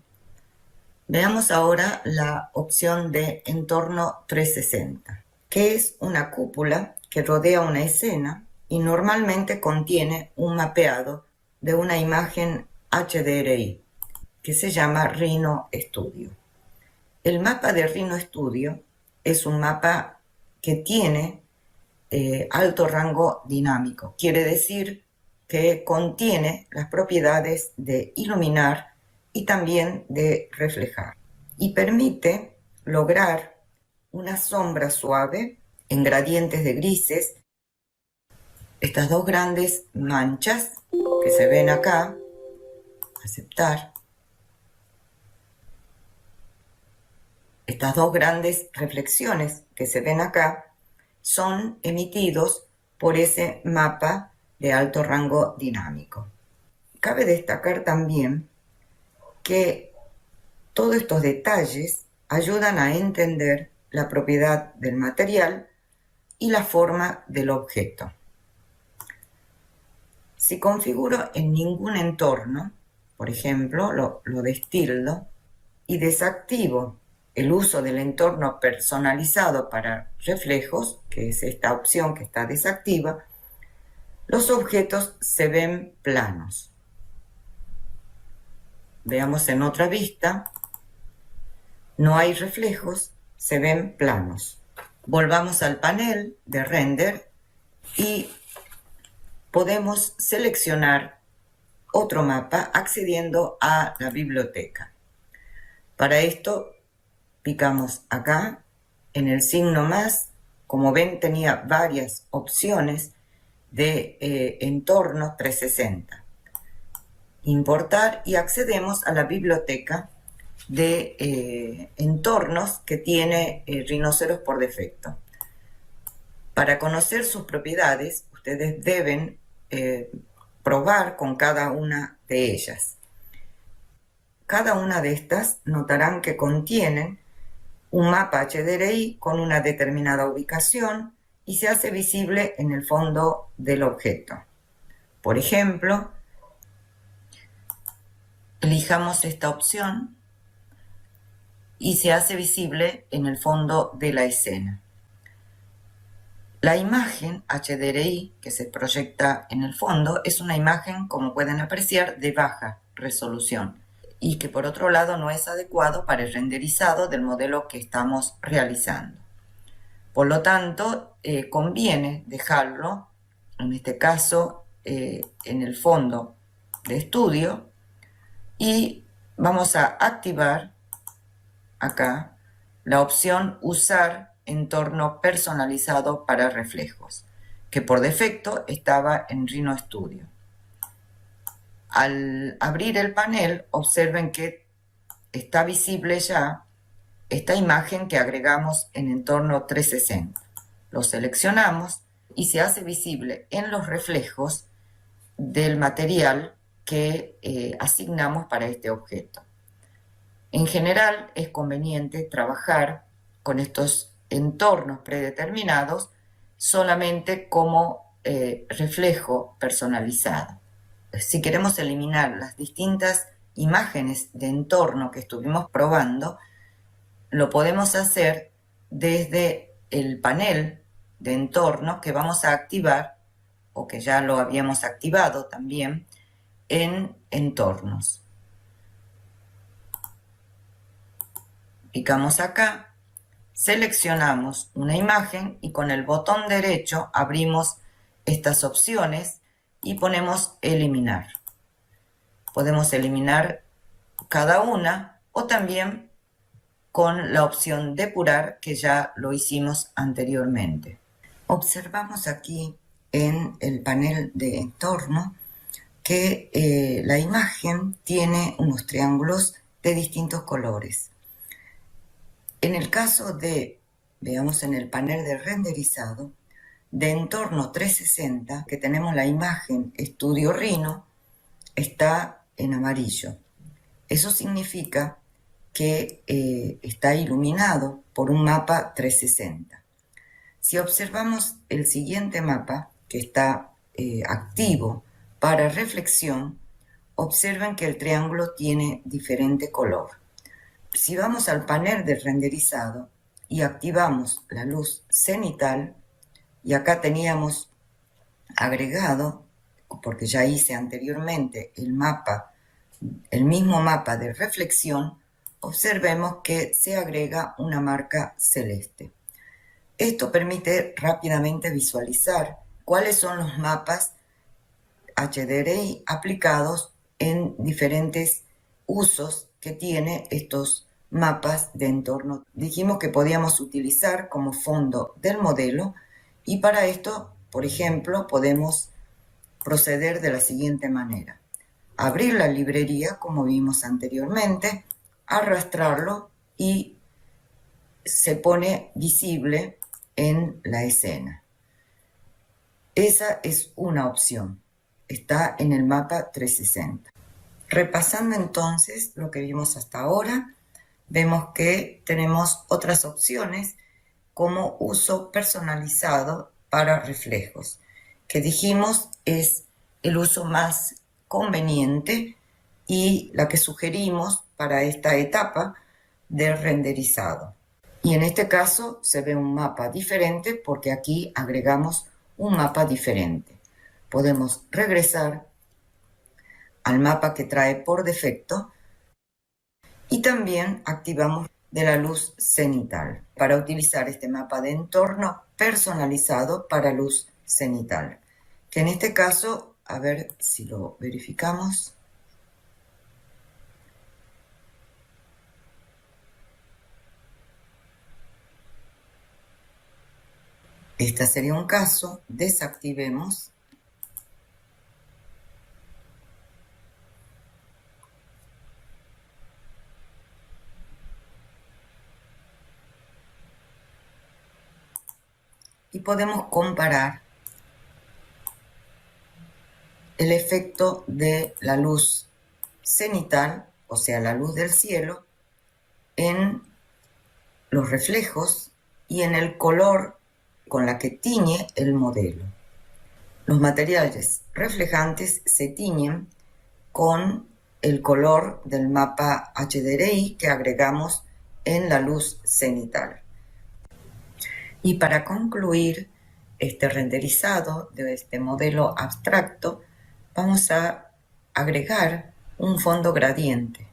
Veamos ahora la opción de entorno 360, que es una cúpula que rodea una escena y normalmente contiene un mapeado de una imagen HDRI que se llama Rhino Studio. El mapa de Rhino Studio es un mapa que tiene alto rango dinámico. Quiere decir que contiene las propiedades de iluminar y también de reflejar. Y permite lograr una sombra suave en gradientes de grises. Estas dos grandes manchas que se ven acá, aceptar. Estas dos grandes reflexiones que se ven acá son emitidos por ese mapa de alto rango dinámico. Cabe destacar también que todos estos detalles ayudan a entender la propiedad del material y la forma del objeto. Si configuro en ningún entorno, por ejemplo, lo destildo y desactivo el uso del entorno personalizado para reflejos, que es esta opción que está desactiva, los objetos se ven planos. Veamos en otra vista, no hay reflejos, se ven planos. Volvamos al panel de render y podemos seleccionar otro mapa accediendo a la biblioteca. Para esto picamos acá en el signo más. Como ven, tenía varias opciones de entorno 360. Importar y accedemos a la biblioteca de entornos que tiene Rhinoceros por defecto. Para conocer sus propiedades, ustedes deben probar con cada una de ellas. Cada una de estas notarán que contienen un mapa HDRI con una determinada ubicación y se hace visible en el fondo del objeto. Por ejemplo, elijamos esta opción y se hace visible en el fondo de la escena. La imagen HDRI que se proyecta en el fondo es una imagen, como pueden apreciar, de baja resolución y que por otro lado no es adecuado para el renderizado del modelo que estamos realizando. Por lo tanto, conviene dejarlo, en este caso, en el fondo de estudio y vamos a activar acá la opción Usar entorno personalizado para reflejos, que por defecto estaba en Rhino Studio. Al abrir el panel, observen que está visible ya esta imagen que agregamos en entorno 360. Lo seleccionamos y se hace visible en los reflejos del material que asignamos para este objeto. En general, es conveniente trabajar con estos entornos predeterminados solamente como reflejo personalizado. Si queremos eliminar las distintas imágenes de entorno que estuvimos probando, lo podemos hacer desde el panel de entorno que vamos a activar, o que ya lo habíamos activado también, en entornos. Picamos acá, seleccionamos una imagen y con el botón derecho abrimos estas opciones y ponemos eliminar. Podemos eliminar cada una o también con la opción depurar, que ya lo hicimos anteriormente. Observamos aquí en el panel de entorno que la imagen tiene unos triángulos de distintos colores. En el caso de veamos en el panel de renderizado, de entorno 360, que tenemos la imagen Estudio Rhino, está en amarillo. Eso significa que está iluminado por un mapa 360. Si observamos el siguiente mapa, que está activo para reflexión, observen que el triángulo tiene diferente color. Si vamos al panel de renderizado y activamos la luz cenital, y acá teníamos agregado, porque ya hice anteriormente el mismo mapa de reflexión, observemos que se agrega una marca celeste. Esto permite rápidamente visualizar cuáles son los mapas HDRI aplicados en diferentes usos que tiene estos mapas de entorno. Dijimos que podíamos utilizar como fondo del modelo y para esto, por ejemplo, podemos proceder de la siguiente manera. Abrir la librería, como vimos anteriormente, arrastrarlo y se pone visible en la escena. Esa es una opción. Está en el mapa 360. Repasando entonces lo que vimos hasta ahora, vemos que tenemos otras opciones como uso personalizado para reflejos, que dijimos es el uso más conveniente y la que sugerimos para esta etapa de renderizado. Y en este caso se ve un mapa diferente porque aquí agregamos un mapa diferente. Podemos regresar al mapa que trae por defecto y también activamos de la luz cenital para utilizar este mapa de entorno personalizado para luz cenital, que en este caso, a ver si lo verificamos. Este sería un caso, desactivemos. Y podemos comparar el efecto de la luz cenital, o sea, la luz del cielo, en los reflejos y en el color con la que tiñe el modelo. Los materiales reflejantes se tiñen con el color del mapa HDRI que agregamos en la luz cenital. Y para concluir este renderizado de este modelo abstracto, vamos a agregar un fondo gradiente.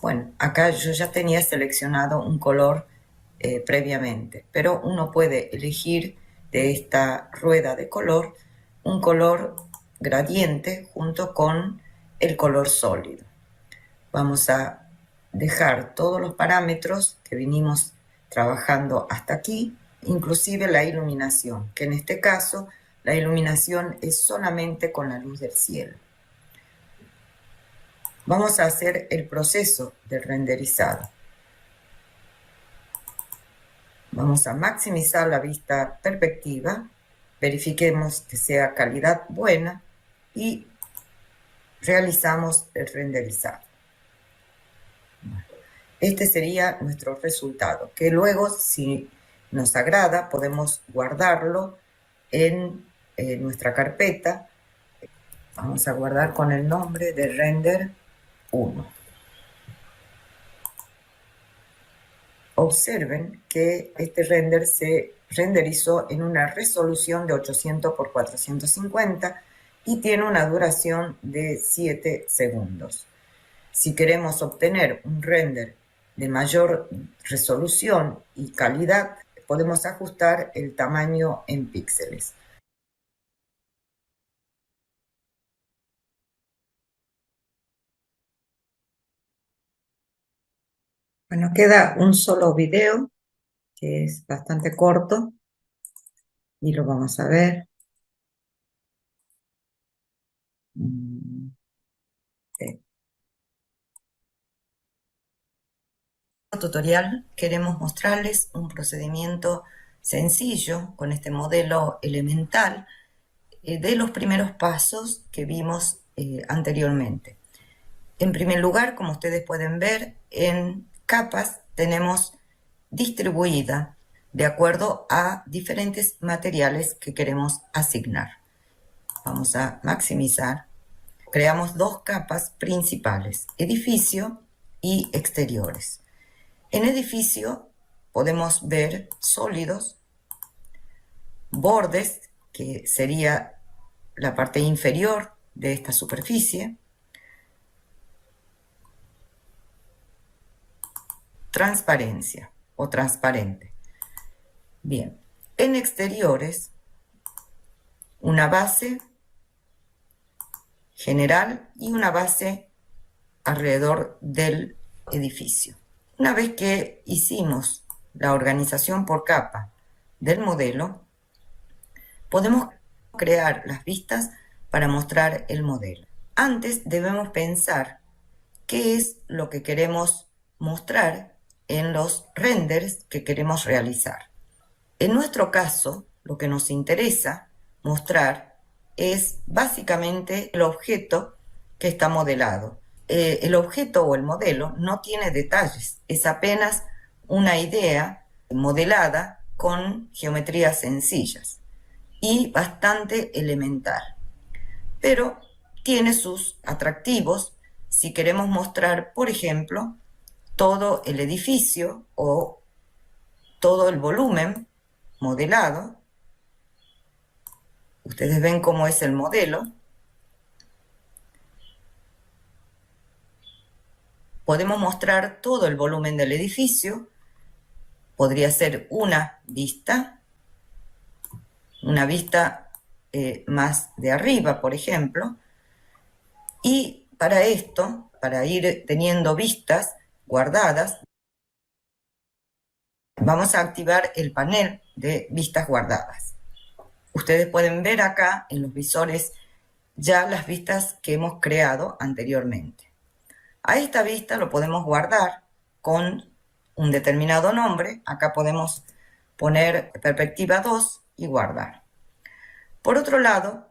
Bueno, acá yo ya tenía seleccionado un color previamente, pero uno puede elegir de esta rueda de color un color gradiente junto con el color sólido. Vamos a dejar todos los parámetros que vinimos trabajando hasta aquí, inclusive la iluminación, que en este caso la iluminación es solamente con la luz del cielo. Vamos a hacer el proceso de renderizado. Vamos a maximizar la vista perspectiva, verifiquemos que sea calidad buena y realizamos el renderizado. Este sería nuestro resultado, que luego, si nos agrada, podemos guardarlo en nuestra carpeta. Vamos a guardar con el nombre de render 1. Observen que este render se renderizó en una resolución de 800 por 450 y tiene una duración de 7 segundos. Si queremos obtener un render de mayor resolución y calidad, podemos ajustar el tamaño en píxeles. Bueno, queda un solo video que es bastante corto y lo vamos a ver. Sí. tutorial queremos mostrarles un procedimiento sencillo con este modelo elemental de los primeros pasos que vimos anteriormente. En primer lugar, como ustedes pueden ver, en capas tenemos distribuida de acuerdo a diferentes materiales que queremos asignar. Vamos a maximizar. Creamos dos capas principales, edificio y exteriores. En edificio podemos ver sólidos, bordes, que sería la parte inferior de esta superficie, transparencia o transparente. Bien, en exteriores, una base general y una base alrededor del edificio. Una vez que hicimos la organización por capa del modelo, podemos crear las vistas para mostrar el modelo. Antes debemos pensar qué es lo que queremos mostrar en los renders que queremos realizar. En nuestro caso, lo que nos interesa mostrar es básicamente el objeto que está modelado. El objeto o el modelo no tiene detalles, es apenas una idea modelada con geometrías sencillas y bastante elemental. Pero tiene sus atractivos si queremos mostrar, por ejemplo, todo el edificio o todo el volumen modelado. Ustedes ven cómo es el modelo. Podemos mostrar todo el volumen del edificio. Podría ser una vista más de arriba, por ejemplo. Y para esto, para ir teniendo vistas guardadas, vamos a activar el panel de vistas guardadas. Ustedes pueden ver acá en los visores ya las vistas que hemos creado anteriormente. A esta vista lo podemos guardar con un determinado nombre. Acá podemos poner perspectiva 2 y guardar. Por otro lado,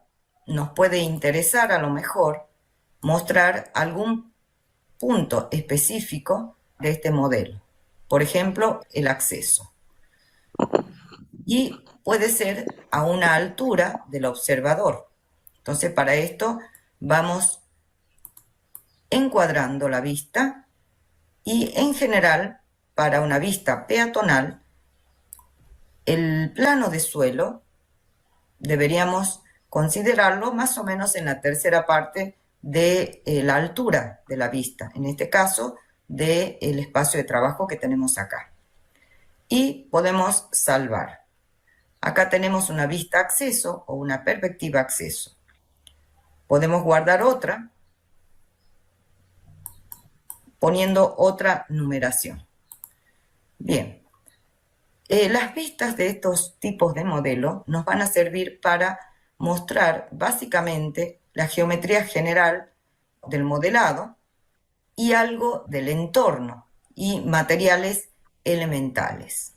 nos puede interesar a lo mejor mostrar algún punto específico de este modelo. Por ejemplo, el acceso. Y puede ser a una altura del observador. Entonces, para esto vamos encuadrando la vista y, en general, para una vista peatonal, el plano de suelo deberíamos considerarlo más o menos en la tercera parte de la altura de la vista, en este caso del espacio de trabajo que tenemos acá. Y podemos salvar. Acá tenemos una vista acceso o una perspectiva acceso. Podemos guardar otra poniendo otra numeración. Bien, las vistas de estos tipos de modelo nos van a servir para mostrar básicamente la geometría general del modelado y algo del entorno y materiales elementales.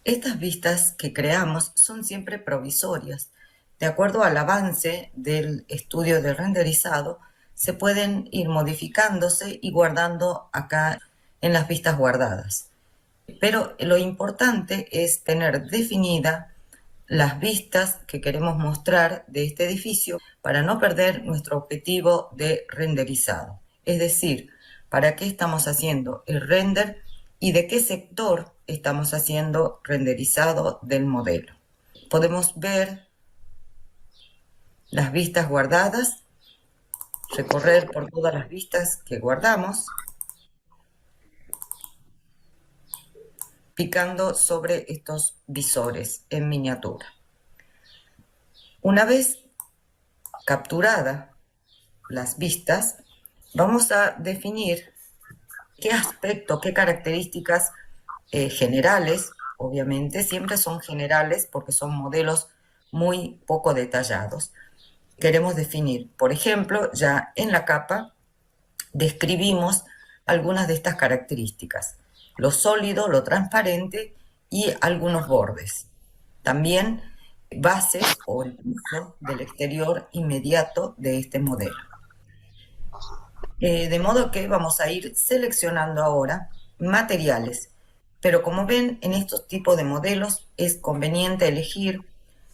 Estas vistas que creamos son siempre provisorias. De acuerdo al avance del estudio del renderizado, se pueden ir modificándose y guardando acá en las vistas guardadas. Pero lo importante es tener definida las vistas que queremos mostrar de este edificio para no perder nuestro objetivo de renderizado. Es decir, para qué estamos haciendo el render y de qué sector estamos haciendo renderizado del modelo. Podemos ver las vistas guardadas, recorrer por todas las vistas que guardamos, picando sobre estos visores en miniatura. Una vez capturada las vistas, vamos a definir qué aspecto, qué características generales, obviamente siempre son generales porque son modelos muy poco detallados. Queremos definir, por ejemplo, ya en la capa describimos algunas de estas características: lo sólido, lo transparente y algunos bordes. También bases o el piso del exterior inmediato de este modelo. De modo que vamos a ir seleccionando ahora materiales, pero como ven, en estos tipos de modelos es conveniente elegir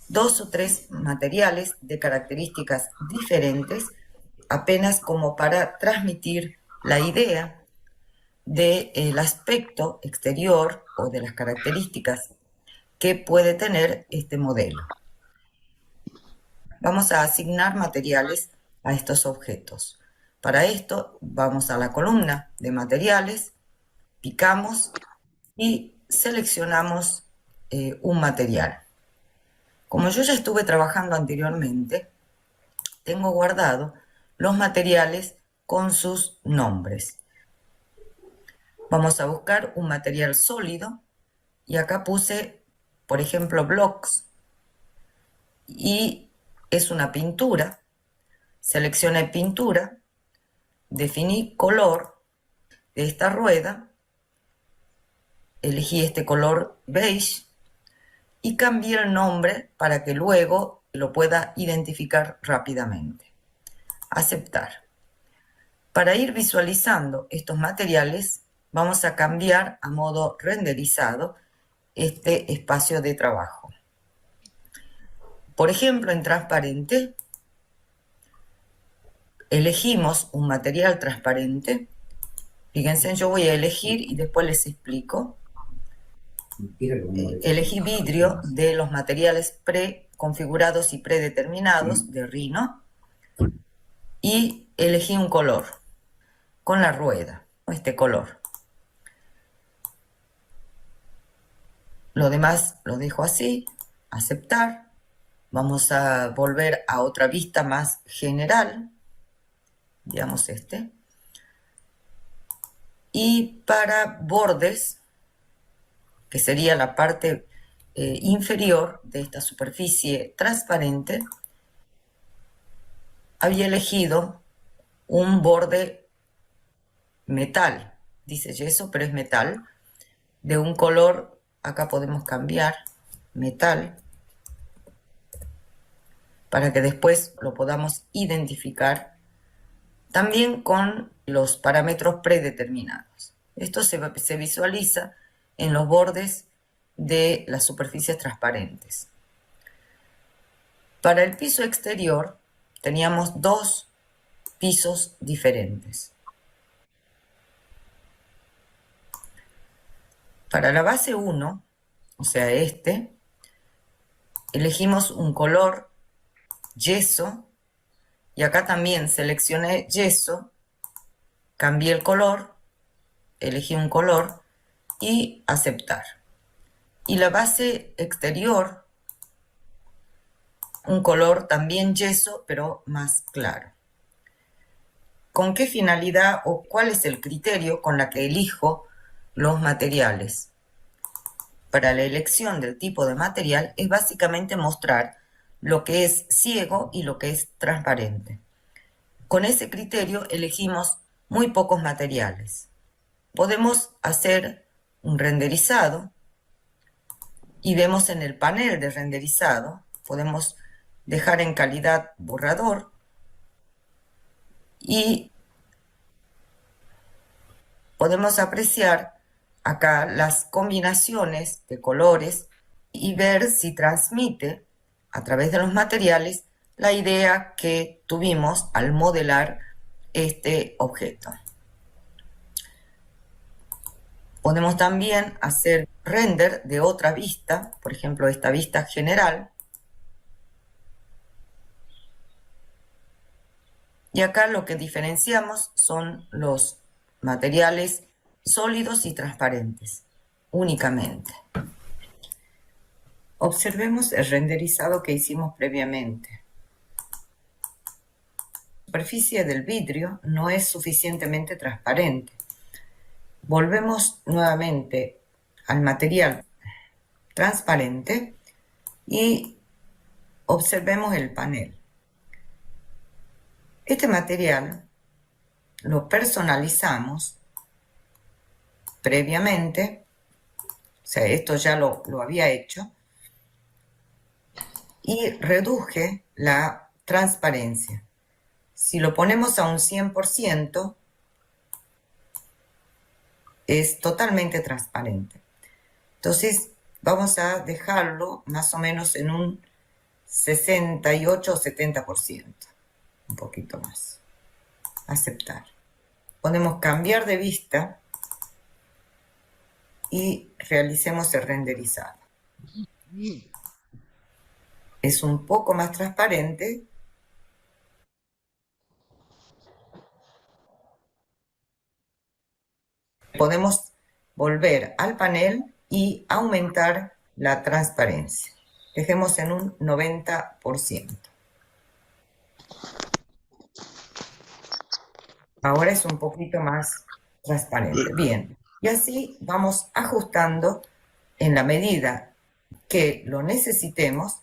2 o 3 materiales de características diferentes, apenas como para transmitir la idea del aspecto exterior o de las características que puede tener este modelo. Vamos a asignar materiales a estos objetos. Para esto vamos a la columna de materiales, picamos y seleccionamos un material. Como yo ya estuve trabajando anteriormente, tengo guardado los materiales con sus nombres. Vamos a buscar un material sólido y acá puse, por ejemplo, blocks, y es una pintura. Seleccioné pintura, definí color de esta rueda, elegí este color beige y cambié el nombre para que luego lo pueda identificar rápidamente. Aceptar. Para ir visualizando estos materiales, vamos a cambiar a modo renderizado este espacio de trabajo. Por ejemplo, en transparente, elegimos un material transparente. Fíjense, yo voy a elegir y después les explico. Elegí vidrio de los materiales preconfigurados y predeterminados de Rhino y elegí un color con la rueda, este color. Lo demás lo dejo así, aceptar. Vamos a volver a otra vista más general, digamos este. Y para bordes, que sería la parte inferior de esta superficie transparente, había elegido un borde metal, dice yeso, pero es metal, de un color, acá podemos cambiar, metal, para que después lo podamos identificar, también con los parámetros predeterminados. Esto se visualiza en los bordes de las superficies transparentes. Para el piso exterior teníamos 2 pisos diferentes. Para la base 1, o sea elegimos un color yeso, y acá también seleccioné yeso, cambié el color, elegí un color y aceptar. Y la base exterior, un color también yeso, pero más claro. ¿Con qué finalidad o cuál es el criterio con la que elijo los materiales? Para la elección del tipo de material es básicamente mostrar lo que es ciego y lo que es transparente. Con ese criterio elegimos muy pocos materiales. Podemos hacer un renderizado y vemos en el panel de renderizado, podemos dejar en calidad borrador y podemos apreciar acá las combinaciones de colores y ver si transmite a través de los materiales la idea que tuvimos al modelar este objeto. Podemos también hacer render de otra vista, por ejemplo esta vista general. Y acá lo que diferenciamos son los materiales sólidos y transparentes, únicamente. Observemos el renderizado que hicimos previamente. La superficie del vidrio no es suficientemente transparente. Volvemos nuevamente al material transparente y observemos el panel. Este material lo personalizamos previamente, o sea, esto ya lo había hecho, y reduje la transparencia. Si lo ponemos a un 100%, es totalmente transparente. Entonces, vamos a dejarlo más o menos en un 68 o 70%, un poquito más. Aceptar. Podemos cambiar de vista y realicemos el renderizado. Es un poco más transparente. Podemos volver al panel y aumentar la transparencia. Dejemos en un 90%. Ahora es un poquito más transparente. Bien, y así vamos ajustando en la medida que lo necesitemos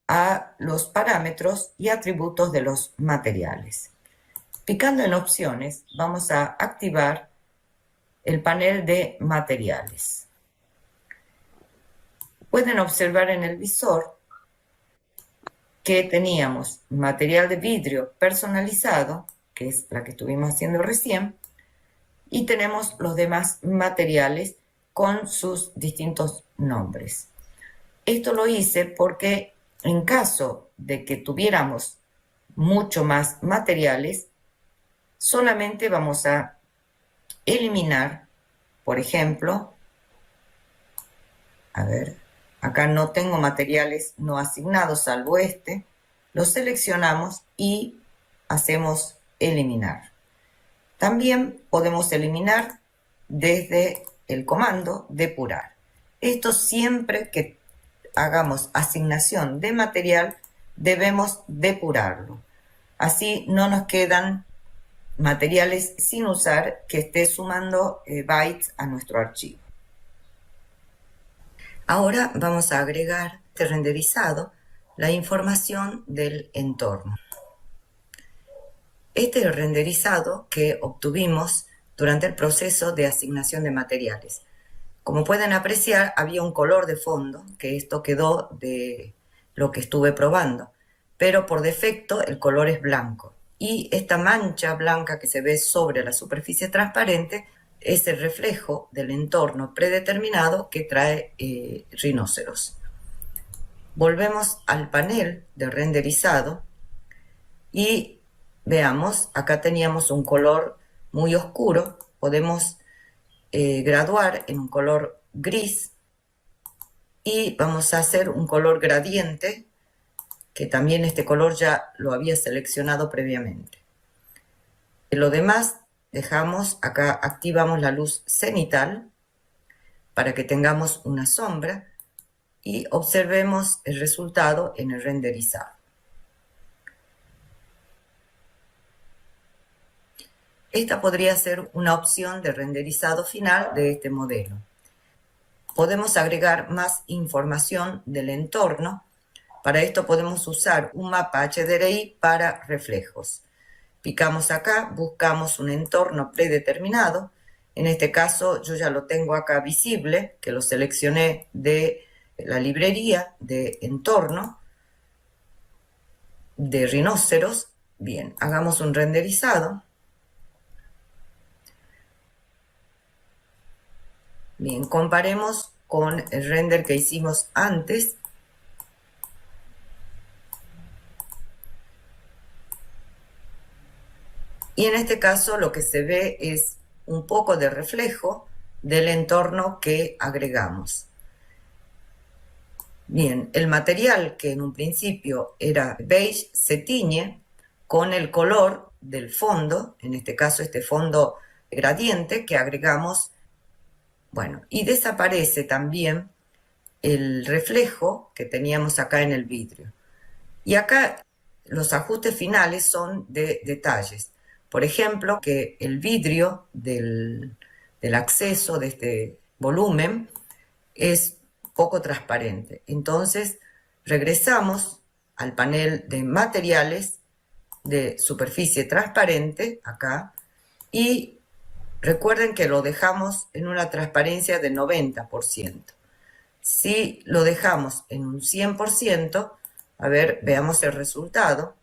a los parámetros y atributos de los materiales. Picando en opciones, vamos a activar el panel de materiales. Pueden observar en el visor que teníamos material de vidrio personalizado, que es la que estuvimos haciendo recién, y tenemos los demás materiales con sus distintos nombres. Esto lo hice porque en caso de que tuviéramos mucho más materiales, solamente vamos a eliminar, por ejemplo, a ver, acá no tengo materiales no asignados, salvo este, lo seleccionamos y hacemos eliminar. También podemos eliminar desde el comando depurar. Esto siempre que hagamos asignación de material, debemos depurarlo. Así no nos quedan materiales sin usar que esté sumando bytes a nuestro archivo. Ahora vamos a agregar este renderizado la información del entorno. Este es el renderizado que obtuvimos durante el proceso de asignación de materiales. Como pueden apreciar, había un color de fondo, que esto quedó de lo que estuve probando, pero por defecto el color es blanco. Y esta mancha blanca que se ve sobre la superficie transparente es el reflejo del entorno predeterminado que trae Rhinoceros. Volvemos al panel de renderizado y veamos, acá teníamos un color muy oscuro, podemos graduar en un color gris y vamos a hacer un color gradiente, que también este color ya lo había seleccionado previamente. Lo demás dejamos, acá activamos la luz cenital para que tengamos una sombra y observemos el resultado en el renderizado. Esta podría ser una opción de renderizado final de este modelo. Podemos agregar más información del entorno. Para esto podemos usar un mapa HDRI para reflejos. Picamos acá, buscamos un entorno predeterminado. En este caso yo ya lo tengo acá visible, que lo seleccioné de la librería de entorno de Rhinoceros. Bien, hagamos un renderizado. Bien, comparemos con el render que hicimos antes. Y en este caso lo que se ve es un poco de reflejo del entorno que agregamos. Bien, el material que en un principio era beige se tiñe con el color del fondo, en este caso este fondo gradiente que agregamos. Bueno, y desaparece también el reflejo que teníamos acá en el vidrio. Y acá los ajustes finales son de detalles. Por ejemplo, que el vidrio del acceso de este volumen es poco transparente. Entonces, regresamos al panel de materiales de superficie transparente, acá, y Recuerden que lo dejamos en una transparencia de 90%. Si lo dejamos en un 100%, a ver, veamos el resultado.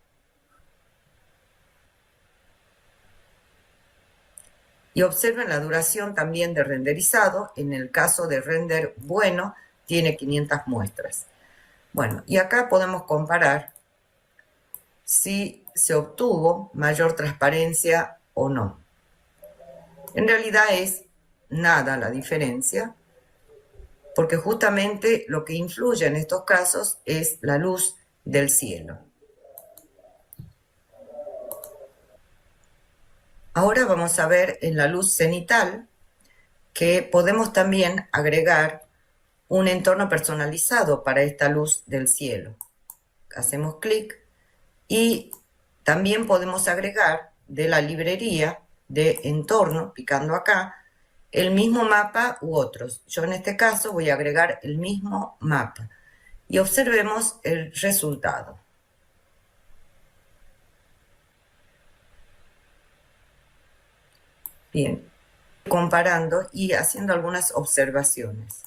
Y observen la duración también de renderizado. En el caso de render bueno, tiene 500 muestras. Bueno, y acá podemos comparar si se obtuvo mayor transparencia o no. En realidad es nada la diferencia, porque justamente lo que influye en estos casos es la luz del cielo. Ahora vamos a ver en la luz cenital que podemos también agregar un entorno personalizado para esta luz del cielo. Hacemos clic y también podemos agregar de la librería de entorno, picando acá, el mismo mapa u otros. Yo en este caso voy a agregar el mismo mapa y observemos el resultado. Bien, comparando y haciendo algunas observaciones.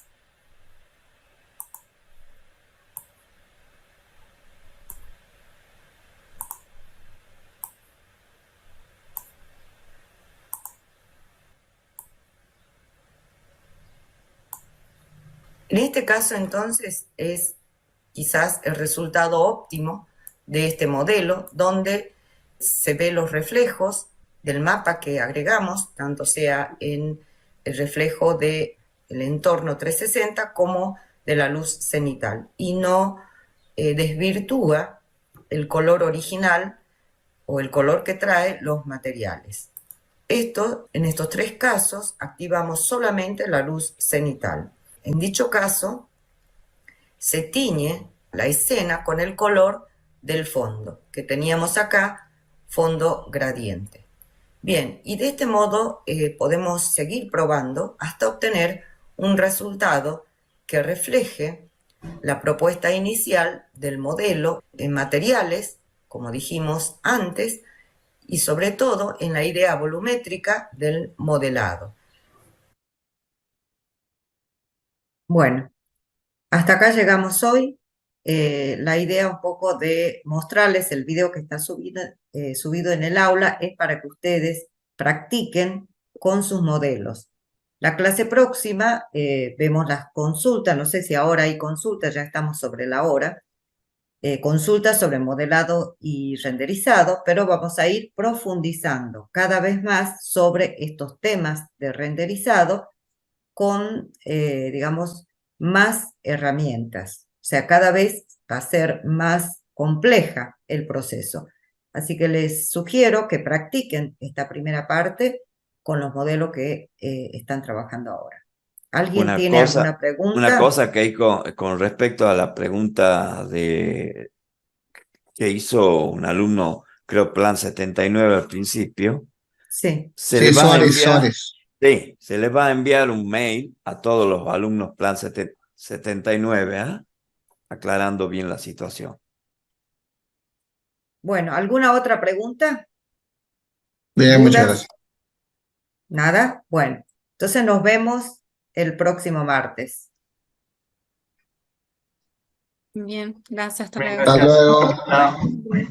En este caso, entonces, es quizás el resultado óptimo de este modelo, donde se ve los reflejos del mapa que agregamos, tanto sea en el reflejo del entorno 360 como de la luz cenital, y no desvirtúa el color original o el color que trae los materiales. En estos tres casos, activamos solamente la luz cenital. En dicho caso, se tiñe la escena con el color del fondo, que teníamos acá, fondo gradiente. Bien, y de este modo podemos seguir probando hasta obtener un resultado que refleje la propuesta inicial del modelo en materiales, como dijimos antes, y sobre todo en la idea volumétrica del modelado. Bueno, hasta acá llegamos hoy. La idea un poco de mostrarles el video que está subido en el aula es para que ustedes practiquen con sus modelos. La clase próxima vemos las consultas, no sé si ahora hay consultas, ya estamos sobre la hora, consultas sobre modelado y renderizado, pero vamos a ir profundizando cada vez más sobre estos temas de renderizado con, digamos, más herramientas. O sea, cada vez va a ser más compleja el proceso. Así que les sugiero que practiquen esta primera parte con los modelos que están trabajando ahora. ¿Alguien Una tiene alguna una pregunta? cosa que hay con respecto a la pregunta que hizo un alumno, creo, Plan 79 al principio, Sí, se le Sí, va a Suárez, enviar, Suárez. sí, se le va a enviar un mail a todos los alumnos Plan 79, ¿ah? Aclarando bien la situación. bueno, ¿alguna otra pregunta? Bien, muchas ¿Dudas? gracias. ¿Nada? Bueno, entonces nos vemos el próximo martes. Bien, gracias, hasta luego. Hasta luego.